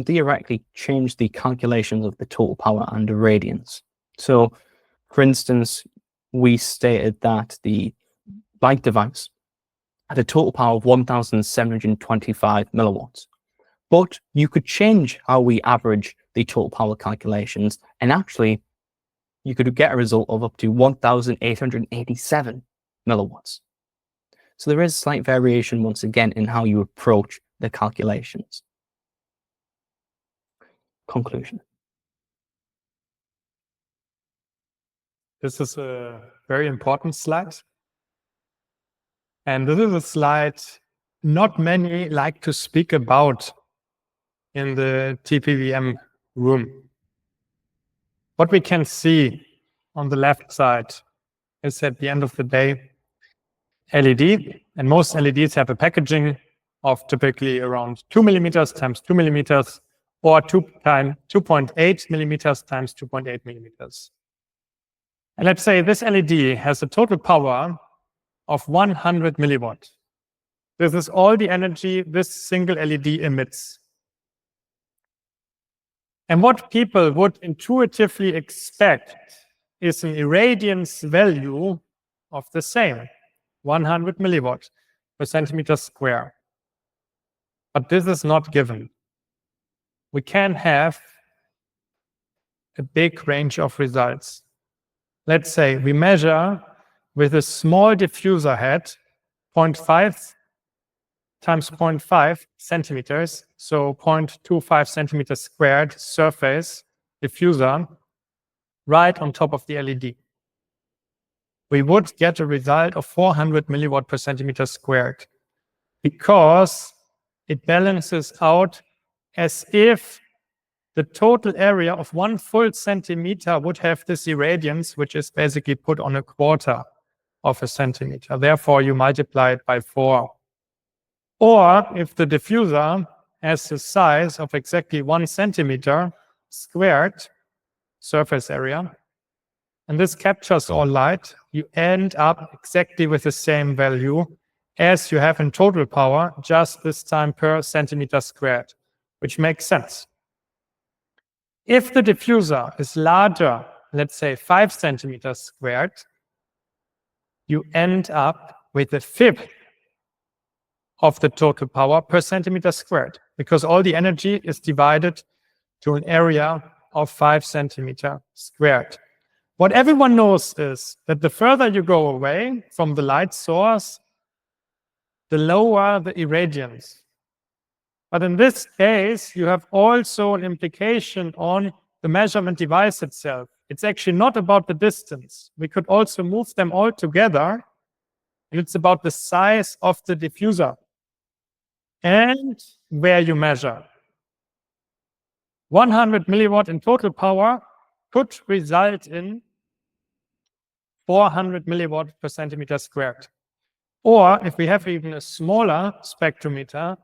theoretically change the calculations of the total power and irradiance. So, for instance, we stated that the Light device had a total power of 1,725 milliwatts. But you could change how we average the total power calculations, and actually, you could get a result of up to 1,887 milliwatts. So there is slight variation, once again, in how you approach the calculations. Conclusion. This is a very important slide. And this is a slide not many like to speak about in the TPVM room. What we can see on the left side is, at the end of the day, LED And most LEDs have a packaging of typically around 2 millimeters times 2 millimeters, or 2.8 millimeters times 2.8 millimeters. And let's say this LED has a total power of 100 milliwatt. This is all the energy this single LED emits. And what people would intuitively expect is an irradiance value of the same, 100 milliwatt per centimeter square. But this is not given. We can have a big range of results. Let's say we measure with a small diffuser head, 0.5 times 0.5 centimeters, so 0.25 centimeters squared surface diffuser right on top of the LED. We would get a result of 400 milliwatt per centimeter squared, because it balances out as if the total area of 1 full centimeter would have this irradiance, which is basically put on a quarter of a centimeter. Therefore, you multiply it by 4. Or if the diffuser has the size of exactly 1 centimeter squared surface area, and this captures all light, you end up exactly with the same value as you have in total power, just this time per centimeter squared, which makes sense. If the diffuser is larger, let's say 5 centimeters squared, you end up with a fifth of the total power per centimeter squared, because all the energy is divided to an area of 5 centimeters squared. What everyone knows is that the further you go away from the light source, the lower the irradiance. But in this case, you have also an implication on the measurement device itself. It's actually not about the distance. We could also move them all together, and it's about the size of the diffuser and where you measure. 100 milliwatt in total power could result in 400 milliwatt per centimeter squared. Or if we have even a smaller spectrometer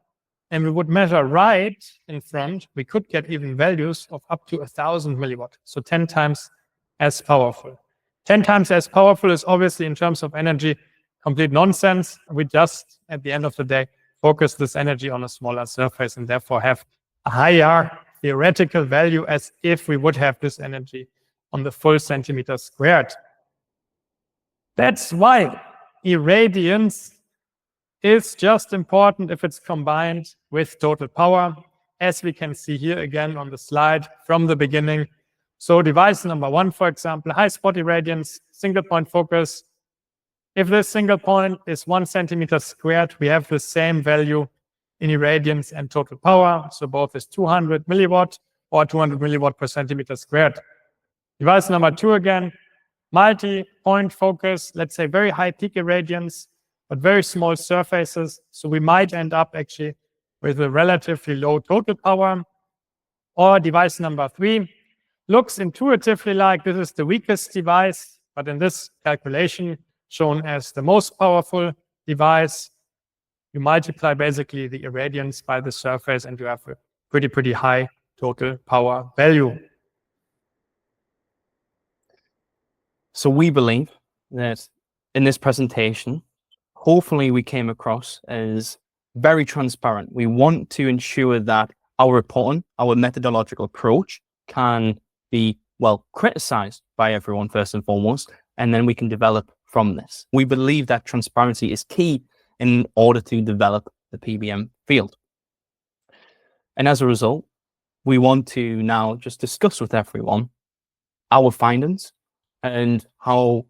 and we would measure right in front, we could get even values of up to 1,000 milliwatt, so 10 times as powerful. 10 times as powerful is obviously, in terms of energy, complete nonsense. We just, at the end of the day, focus this energy on a smaller surface and therefore have a higher theoretical value as if we would have this energy on the full centimeter squared. That's why irradiance is just important if it's combined with total power, as we can see here again on the slide from the beginning. So device number 1, for example, high spot irradiance, single point focus. If this single point is 1 centimeter squared, we have the same value in irradiance and total power. So both is 200 milliwatt or 200 milliwatt per centimeter squared. Device number 2 again, multi-point focus, let's say very high peak irradiance, but very small surfaces. So we might end up actually with a relatively low total power. Or device number 3 looks intuitively like this is the weakest device, but in this calculation shown as the most powerful device, you multiply basically the irradiance by the surface and you have a pretty high total power value. So we believe that in this presentation, hopefully we came across as very transparent. We want to ensure that our reporting, our methodological approach can be well criticized by everyone first and foremost, and then we can develop from this. We believe that transparency is key in order to develop the PBM field. And as a result, we want to now just discuss with everyone our findings and how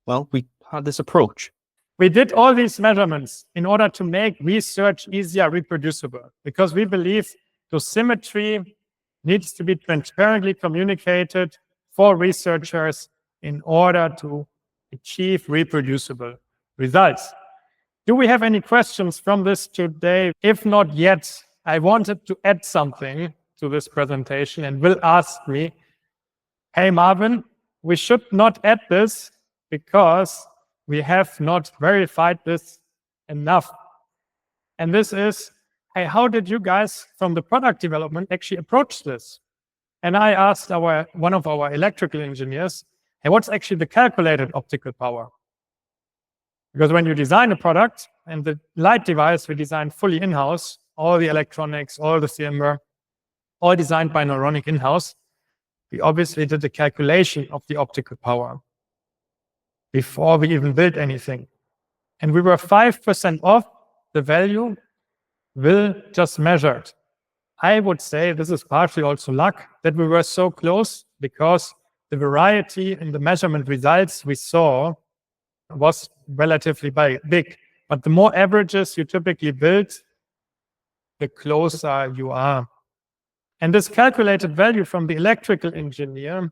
well we had this approach. We did all these measurements in order to make research easier reproducible, because we believe dosimetry needs to be transparently communicated for researchers in order to achieve reproducible results. Do we have any questions from this today? If not yet, I wanted to add something to this presentation, and Will asked me, hey Marvin, we should not add this because we have not verified this enough. And this is, hey, how did you guys from the product development actually approach this? And I asked one of our electrical engineers, hey, what's actually the calculated optical power? Because when you design a product and the light device we designed fully in-house, all the electronics, all the firmware, all designed by Neuronic in-house, we obviously did the calculation of the optical power before we even built anything. And we were 5% off the value Will just measured. I would say this is partially also luck that we were so close, because the variety in the measurement results we saw was relatively big. But the more averages you typically build, the closer you are. And this calculated value from the electrical engineer,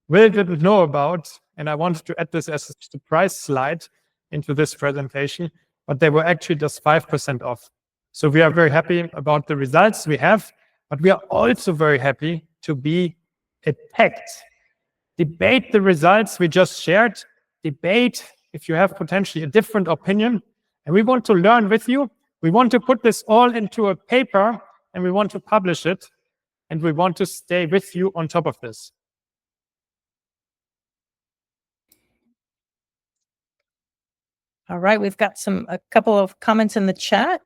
Will didn't know about, and I wanted to add this as a surprise slide into this presentation, but they were actually just 5% off. So we are very happy about the results we have, but we are also very happy to be attacked. Debate the results we just shared, debate if you have potentially a different opinion, and we want to learn with you. We want to put this all into a paper, and we want to publish it, and we want to stay with you on top of this. All right, we've got a couple of comments in the chat.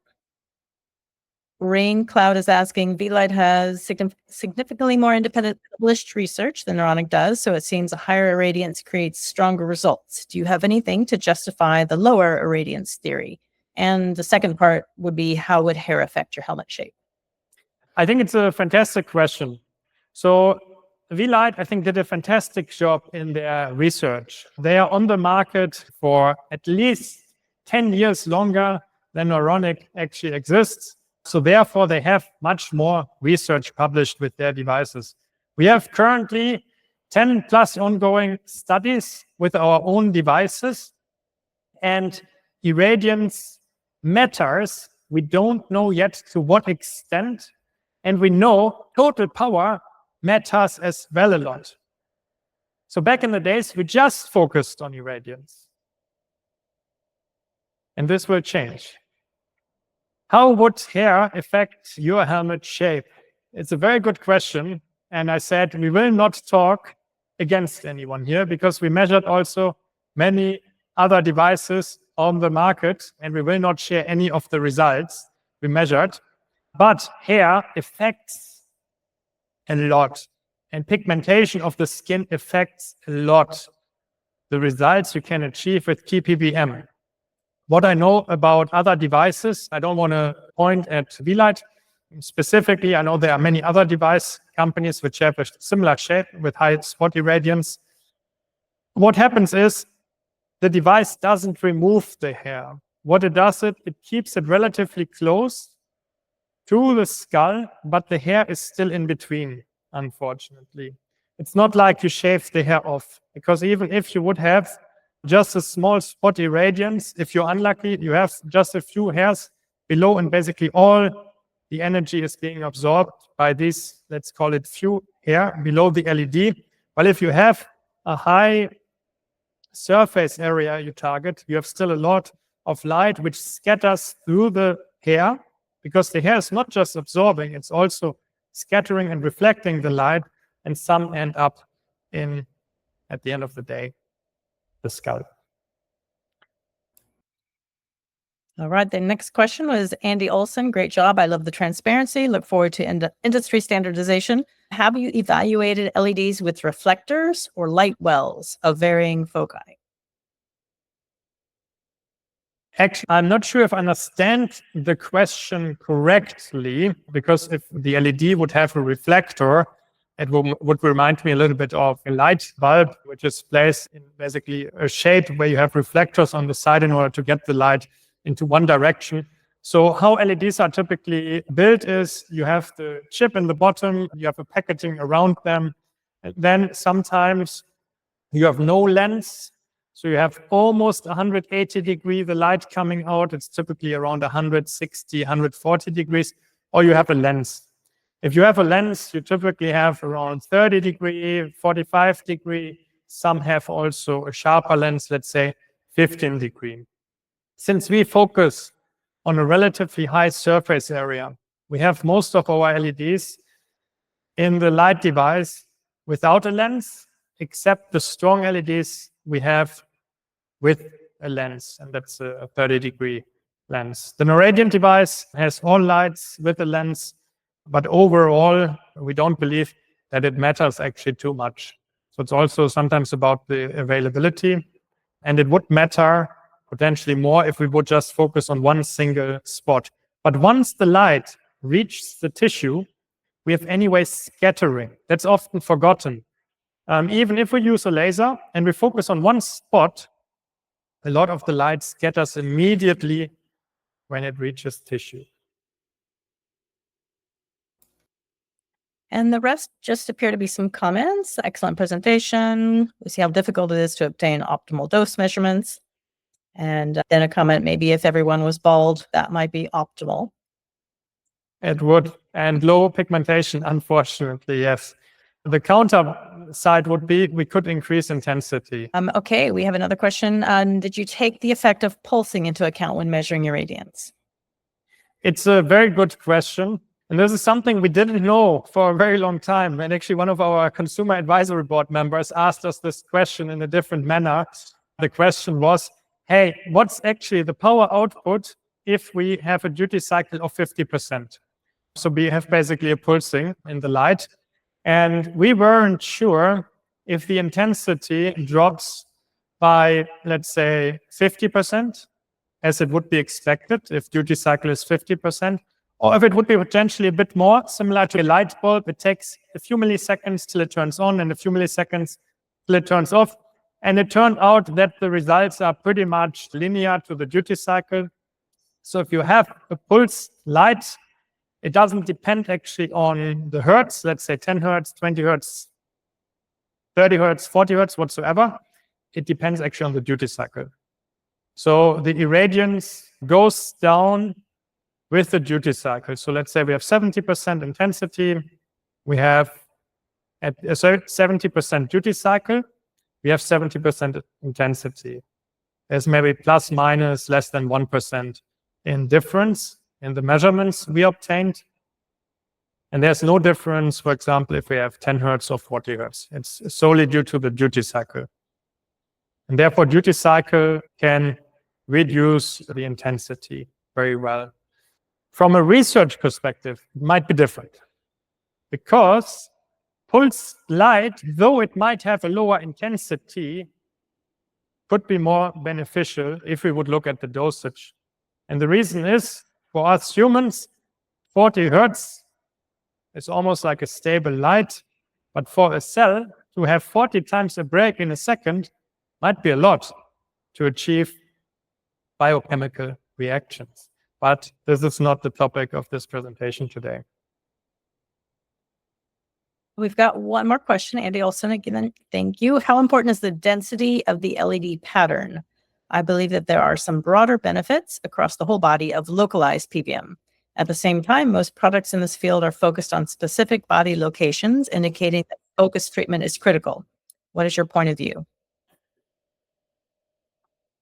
Rain Cloud is asking, V-Light has significantly more independent published research than Neuronic does, so it seems a higher irradiance creates stronger results. Do you have anything to justify the lower irradiance theory? And the second part would be, how would hair affect your helmet shape? I think it's a fantastic question. So V-Light, I think, did a fantastic job in their research. They are on the market for at least 10 years longer than Neuronic actually exists. So therefore, they have much more research published with their devices. We have currently 10 plus ongoing studies with our own devices, and irradiance matters. We don't know yet to what extent, and we know total power matters as well a lot. So back in the days, we just focused on irradiance. And this will change. How would hair affect your helmet shape? It's a very good question. And I said we will not talk against anyone here, because we measured also many other devices on the market, and we will not share any of the results we measured. But hair affects a lot, and pigmentation of the skin affects a lot the results you can achieve with TPBM. What I know about other devices, I don't want to point at V-Light specifically. I know there are many other device companies which have a similar shape with high spot irradiance. What happens is the device doesn't remove the hair. What it does, it keeps it relatively close to the skull, but the hair is still in between, unfortunately. It's not like you shave the hair off, because even if you would have just a small spot irradiance, if you're unlucky, you have just a few hairs below, and basically all the energy is being absorbed by these, let's call it, few hair below the LED. But if you have a high surface area you target, you have still a lot of light which scatters through the hair, because the hair is not just absorbing, it's also scattering and reflecting the light, and some end up in, at the end of the day, the skull. All right, the next question was Andy Olson. Great job. I love the transparency. Look forward to industry standardization. Have you evaluated LEDs with reflectors or light wells of varying foci? Actually, I'm not sure if I understand the question correctly, because if the LED would have a reflector, it would remind me a little bit of a light bulb, which is placed in basically a shape where you have reflectors on the side in order to get the light into one direction. So how LEDs are typically built is you have the chip in the bottom, you have a packaging around them, and then sometimes you have no lens. So you have almost 180 degrees, the light coming out. It's typically around 160, 140 degrees, or you have a lens. If you have a lens, you typically have around 30 degrees, 45 degrees. Some have also a sharper lens, let's say 15 degrees. Since we focus on a relatively high surface area, we have most of our LEDs in the light device without a lens, except the strong LEDs we have with a lens, and that's a 30-degree lens. The Neuradiant device has all lights with a lens, but overall, we don't believe that it matters actually too much. So it's also sometimes about the availability, and it would matter potentially more if we would just focus on one single spot. But once the light reaches the tissue, we have anyway scattering. That's often forgotten. Even if we use a laser and we focus on one spot, a lot of the light scatters immediately when it reaches tissue. And the rest just appear to be some comments. Excellent presentation. We see how difficult it is to obtain optimal dose measurements. And then a comment, maybe if everyone was bald, that might be optimal. It would. And low pigmentation, unfortunately, yes. The counter side would be we could increase intensity. Okay, we have another question. Did you take the effect of pulsing into account when measuring irradiance? It's a very good question. And this is something we didn't know for a very long time. And actually, one of our consumer advisory board members asked us this question in a different manner. The question was, hey, what's actually the power output if we have a duty cycle of 50%? So we have basically a pulsing in the light. And we weren't sure if the intensity drops by, let's say, 50%, as it would be expected if duty cycle is 50%, or if it would be potentially a bit more, similar to a light bulb. It takes a few milliseconds till it turns on and a few milliseconds till it turns off. And it turned out that the results are pretty much linear to the duty cycle. So if you have a pulse light, it doesn't depend actually on the hertz, let's say 10 hertz, 20 hertz, 30 hertz, 40 hertz, whatsoever. It depends actually on the duty cycle. So the irradiance goes down with the duty cycle. So let's say we have 70% intensity. We have at a 70% duty cycle, we have 70% intensity. There's maybe plus minus less than 1% in difference in the measurements we obtained. And there's no difference, for example, if we have 10 hertz or 40 hertz. It's solely due to the duty cycle. And therefore, duty cycle can reduce the intensity very well. From a research perspective, it might be different. Because pulse light, though it might have a lower intensity, could be more beneficial if we would look at the dosage. And the reason is, for us humans, 40 hertz is almost like a stable light. But for a cell to have 40 times a break in a second might be a lot to achieve biochemical reactions. But this is not the topic of this presentation today. We've got one more question. Andy Olson, again, thank you. How important is the density of the LED pattern? I believe that there are some broader benefits across the whole body of localized PBM. At the same time, most products in this field are focused on specific body locations, indicating that focused treatment is critical. What is your point of view?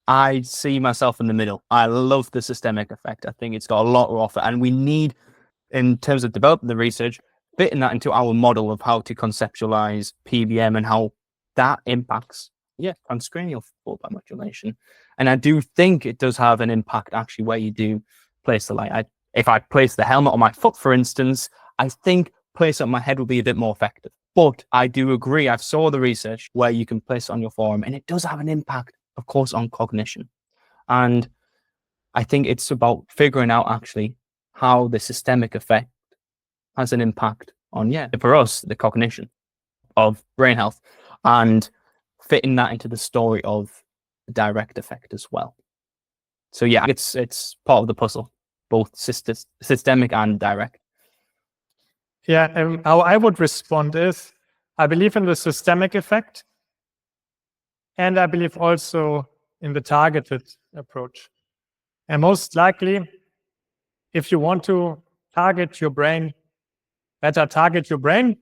I see myself in the middle. I love the systemic effect. I think it's got a lot to offer. And we need, in terms of developing the research, fitting that into our model of how to conceptualize PBM and how that impacts transcranial photobiomodulation. And I do think it does have an impact actually where you do place the light. If I place the helmet on my foot, for instance, I think place it on my head would be a bit more effective. But I do agree, I've saw the research where you can place it on your forearm and it does have an impact, of course, on cognition. And I think it's about figuring out actually how the systemic effect has an impact on, for us, the cognition of brain health, and fitting that into the story of the direct effect as well. So it's part of the puzzle, both systemic and direct. How I would respond is, I believe in the systemic effect, and I believe also in the targeted approach. And most likely, if you want to target your brain, better target your brain.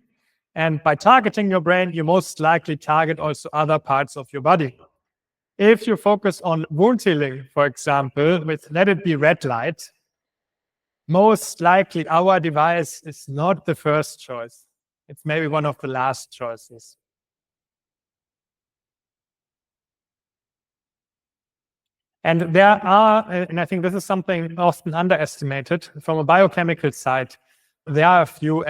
And by targeting your brain, you most likely target also other parts of your body. if you focus on wound healing, for example, with let it be red light, most likely our device is not the first choice. It's maybe one of the last choices. And there are, and I think this is something often underestimated, from a biochemical side, there are a few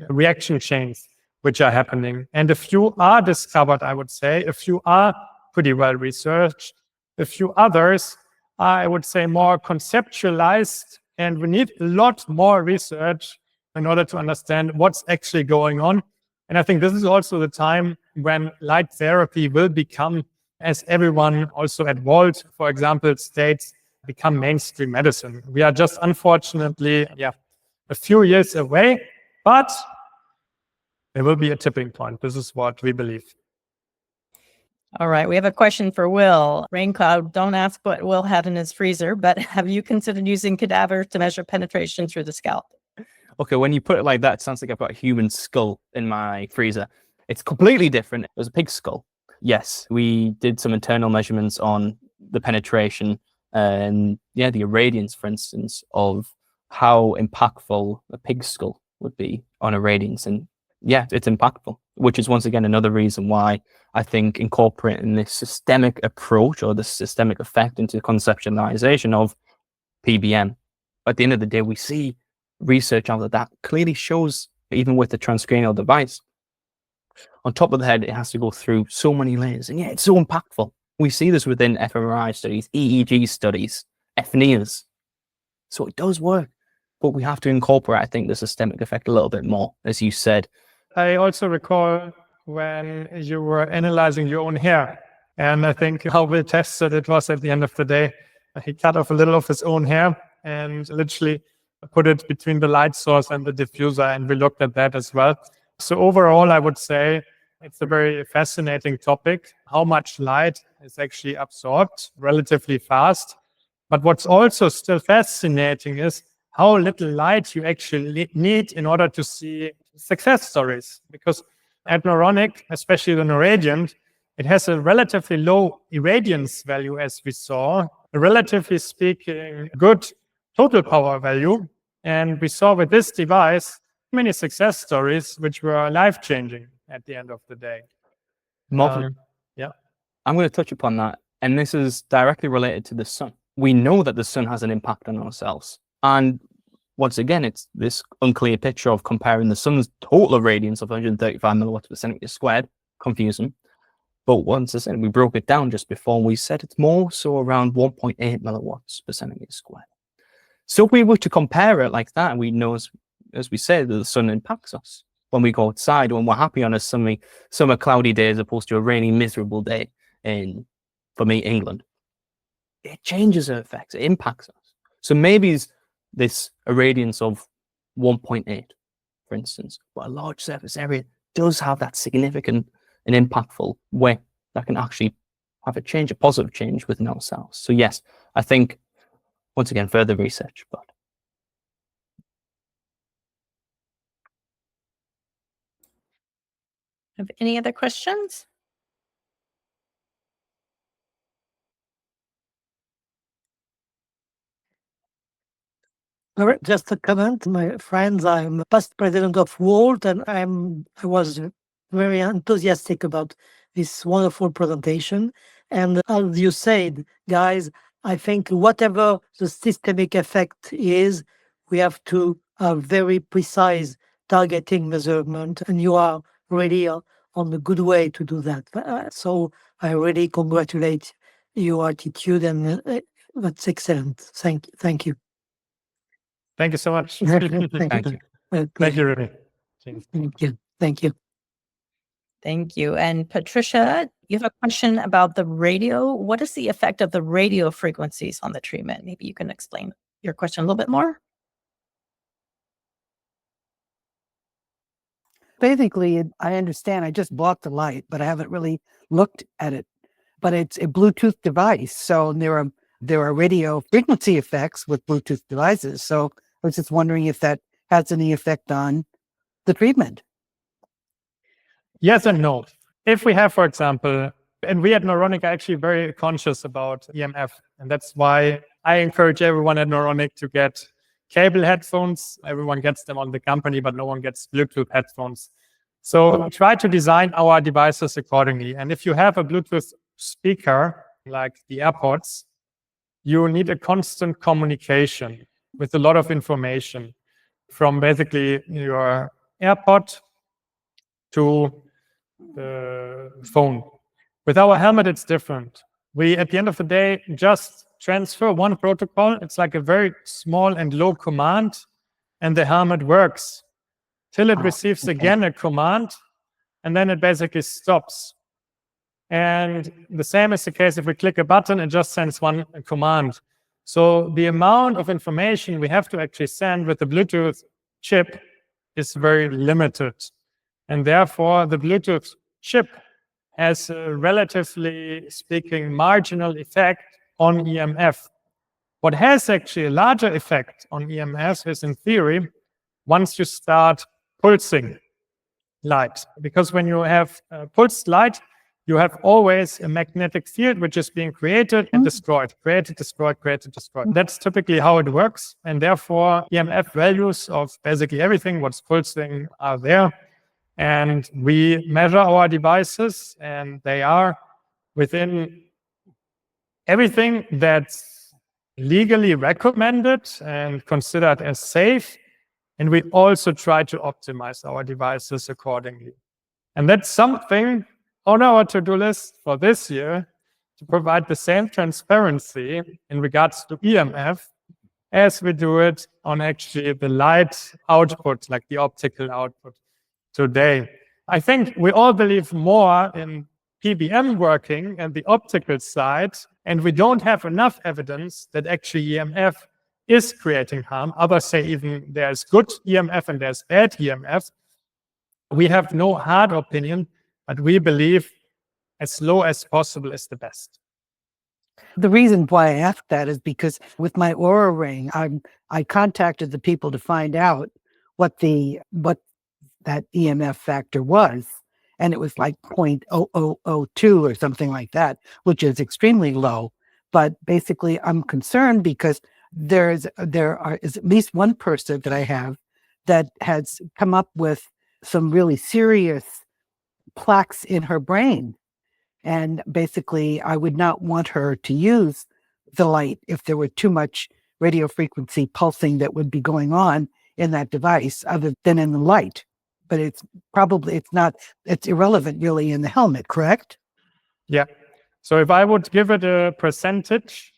reaction chains which are happening. And a few are discovered, I would say. A few are pretty well researched. A few others are, I would say, more conceptualized. And we need a lot more research in order to understand what's actually going on. And I think this is also the time when light therapy will become, as everyone also at Walt, for example, states, become mainstream medicine. We are just unfortunately, a few years away, but there will be a tipping point. This is what we believe. All right, we have a question for Will. Rain Cloud, don't ask what Will had in his freezer, but have you considered using cadavers to measure penetration through the scalp? Okay, when you put it like that, it sounds like I've got a human skull in my freezer. It's completely different. It was a pig skull. Yes, we did some internal measurements on the penetration and the irradiance, for instance, of how impactful a pig skull would be on irradiance. And yeah, it's impactful, which is once again another reason why I think incorporating this systemic approach or the systemic effect into conceptualization of PBM. At the end of the day, we see research out of that clearly shows, even with the transcranial device, on top of the head, it has to go through so many layers. And yeah, it's so impactful. We see this within fMRI studies, EEG studies, FNIRs. So it does work. But we have to incorporate, I think, the systemic effect a little bit more, as you said. I also recall when you were analyzing your own hair. And I think how Will tested it was at the end of the day, he cut off a little of his own hair and literally put it between the light source and the diffuser. And we looked at that as well. So overall, I would say it's a very fascinating topic, how much light is actually absorbed relatively fast. But what's also still fascinating is how little light you actually need in order to see success stories. Because at Neuronic, especially the Neuradiant, it has a relatively low irradiance value, as we saw, a relatively speaking good total power value. And we saw with this device many success stories which were life-changing at the end of the day. Marvin, I'm going to touch upon that. And this is directly related to the sun. We know that the sun has an impact on our cells. And once again, it's this unclear picture of comparing the sun's total irradiance of 135 milliwatts per centimeter squared. Confusing. But once again, we broke it down just before. We said it's more so around 1.8 milliwatts per centimeter squared. So if we were to compare it like that, we know, as we said, that the sun impacts us. When we go outside, when we're happy on a summer cloudy day as opposed to a rainy, miserable day in, for me, England, it changes our effects. It impacts us. So maybe this irradiance of 1.8, for instance, but a large surface area does have that significant and impactful way that can actually have a positive change within ourselves. So yes, I think, once again, further research, but Have any other questions? All right, just a comment. My friends, I'm past president of Walt, and I was very enthusiastic about this wonderful presentation. And as you said, guys, I think whatever the systemic effect is, we have to have very precise targeting measurement, and you are really on a good way to do that. So I really congratulate your attitude, and that's excellent. Thank you. Thank you so much. Thank thank you. Thank you, Remy. Thank you. Thank you. Thank you. And Patricia, you have a question about the radio. What is the effect of the radio frequencies on the treatment? Maybe you can explain your question a little bit more. Basically, I understand. I just bought the light, but I haven't really looked at it. But it's a Bluetooth device, so there are radio frequency effects with Bluetooth devices. So I was just wondering if that has any effect on the treatment. Yes and no. If we have, for example, And we at Neuronic are actually very conscious about EMF. And that's why I encourage everyone at Neuronic to get cable headphones. Everyone gets them on the company, but no one gets Bluetooth headphones. So try to design our devices accordingly. And if you have a Bluetooth speaker, like the AirPods, you need a constant communication with a lot of information from basically your AirPod to the phone. With our helmet, it's different. We, at the end of the day, just transfer one protocol. It's like a very small and low command, and the helmet works till it receives again a command, and then it basically stops. And the same is the case if we click a button, it just sends one command. So the amount of information we have to actually send with the Bluetooth chip is very limited. And therefore, the Bluetooth chip has a, relatively speaking, marginal effect on EMF. What has actually a larger effect on EMF is, in theory, once you start pulsing light. Because when you have pulsed light, you have always a magnetic field which is being created and destroyed, created, destroyed, created, destroyed. That's typically how it works. And therefore, EMF values of basically everything what's pulsing are there. And we measure our devices, and they are within everything that's legally recommended and considered as safe. And we also try to optimize our devices accordingly. And that's something on our to-do list for this year, to provide the same transparency in regards to EMF as we do it on actually the light output, like the optical output today. I think we all believe more in PBM working and the optical side, and we don't have enough evidence that actually EMF is creating harm. Others say even there's good EMF and there's bad EMF. We have no hard opinion, but we believe as low as possible is the best. The reason why I asked that is because with my Aura ring, I contacted the people to find out what that EMF factor was, and it was like 0.0002 or something like that, which is extremely low. But basically, I'm concerned because there is at least one person that I have that has come up with some really serious plaques in her brain. And basically, I would not want her to use the light if there were too much radio frequency pulsing that would be going on in that device other than in the light. But it's irrelevant really in the helmet, correct? Yeah. So if I would give it a percentage,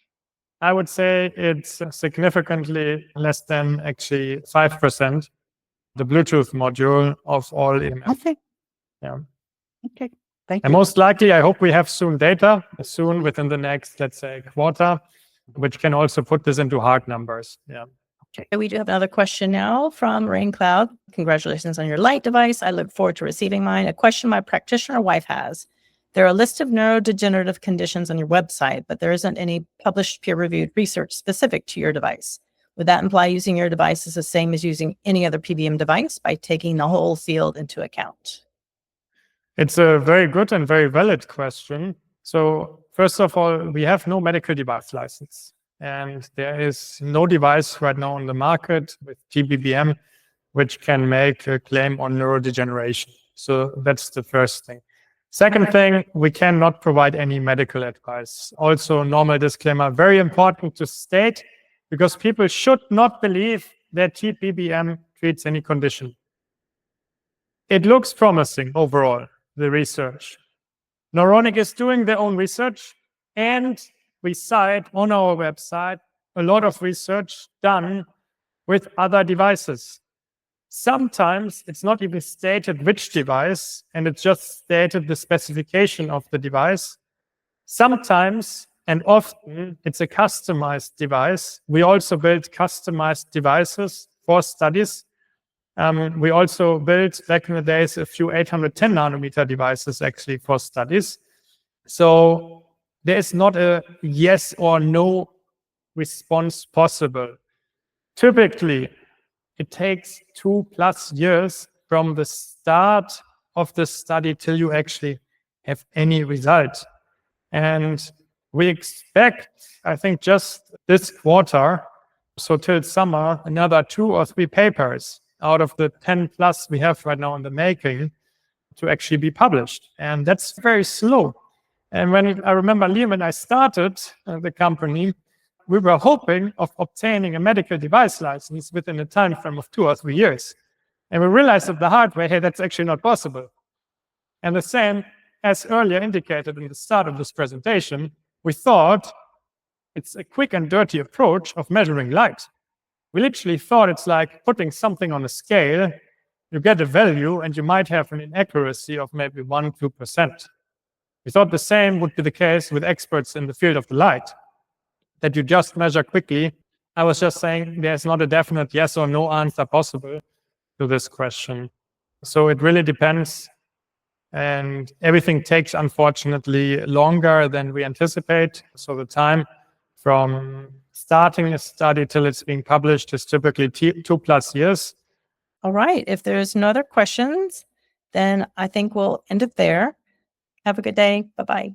I would say it's significantly less than actually 5%, the Bluetooth module of all EMF. Okay. Yeah. Okay. Thank you. And most likely, I hope we have soon data, soon within the next, let's say, quarter, which can also put this into hard numbers. Yeah. Okay. We do have another question now from Rain Cloud. Congratulations on your light device. I look forward to receiving mine. A question my practitioner wife has. There are a list of neurodegenerative conditions on your website, but there isn't any published peer-reviewed research specific to your device. Would that imply using your device is the same as using any other PBM device by taking the whole field into account? It's a very good and very valid question. So first of all, we have no medical device license. And there is no device right now on the market with PBM which can make a claim on neurodegeneration. So that's the first thing. Second thing, we cannot provide any medical advice. Also, normal disclaimer, very important to state, because people should not believe that TPBM treats any condition. It looks promising overall, the research. Neuronic is doing their own research, and we cite on our website a lot of research done with other devices. Sometimes it's not even stated which device, and it's just stated the specification of the device. Sometimes, and often, it's a customized device. We also build customized devices for studies. We also built, back in the days, a few 810 nanometer devices actually for studies. So there is not a yes or no response possible. Typically, it takes 2+ years from the start of the study till you actually have any result. And we expect, I think, just this quarter, so till summer, another 2 or 3 papers out of the 10 plus we have right now in the making to actually be published. And that's very slow. And when I remember Liam and I started the company, we were hoping of obtaining a medical device license within a time frame of 2 or 3 years. And we realized the hard way, hey, that's actually not possible. And the same, as earlier indicated in the start of this presentation, we thought it's a quick and dirty approach of measuring light. We literally thought it's like putting something on a scale, you get a value, and you might have an inaccuracy of maybe 1-2%. We thought the same would be the case with experts in the field of the light, that you just measure quickly. I was just saying there's not a definite yes or no answer possible to this question. So it really depends. And everything takes, unfortunately, longer than we anticipate. So the time from starting a study till it's being published is typically 2+ years. All right. If there's no other questions, then I think we'll end it there. Have a good day. Bye-bye.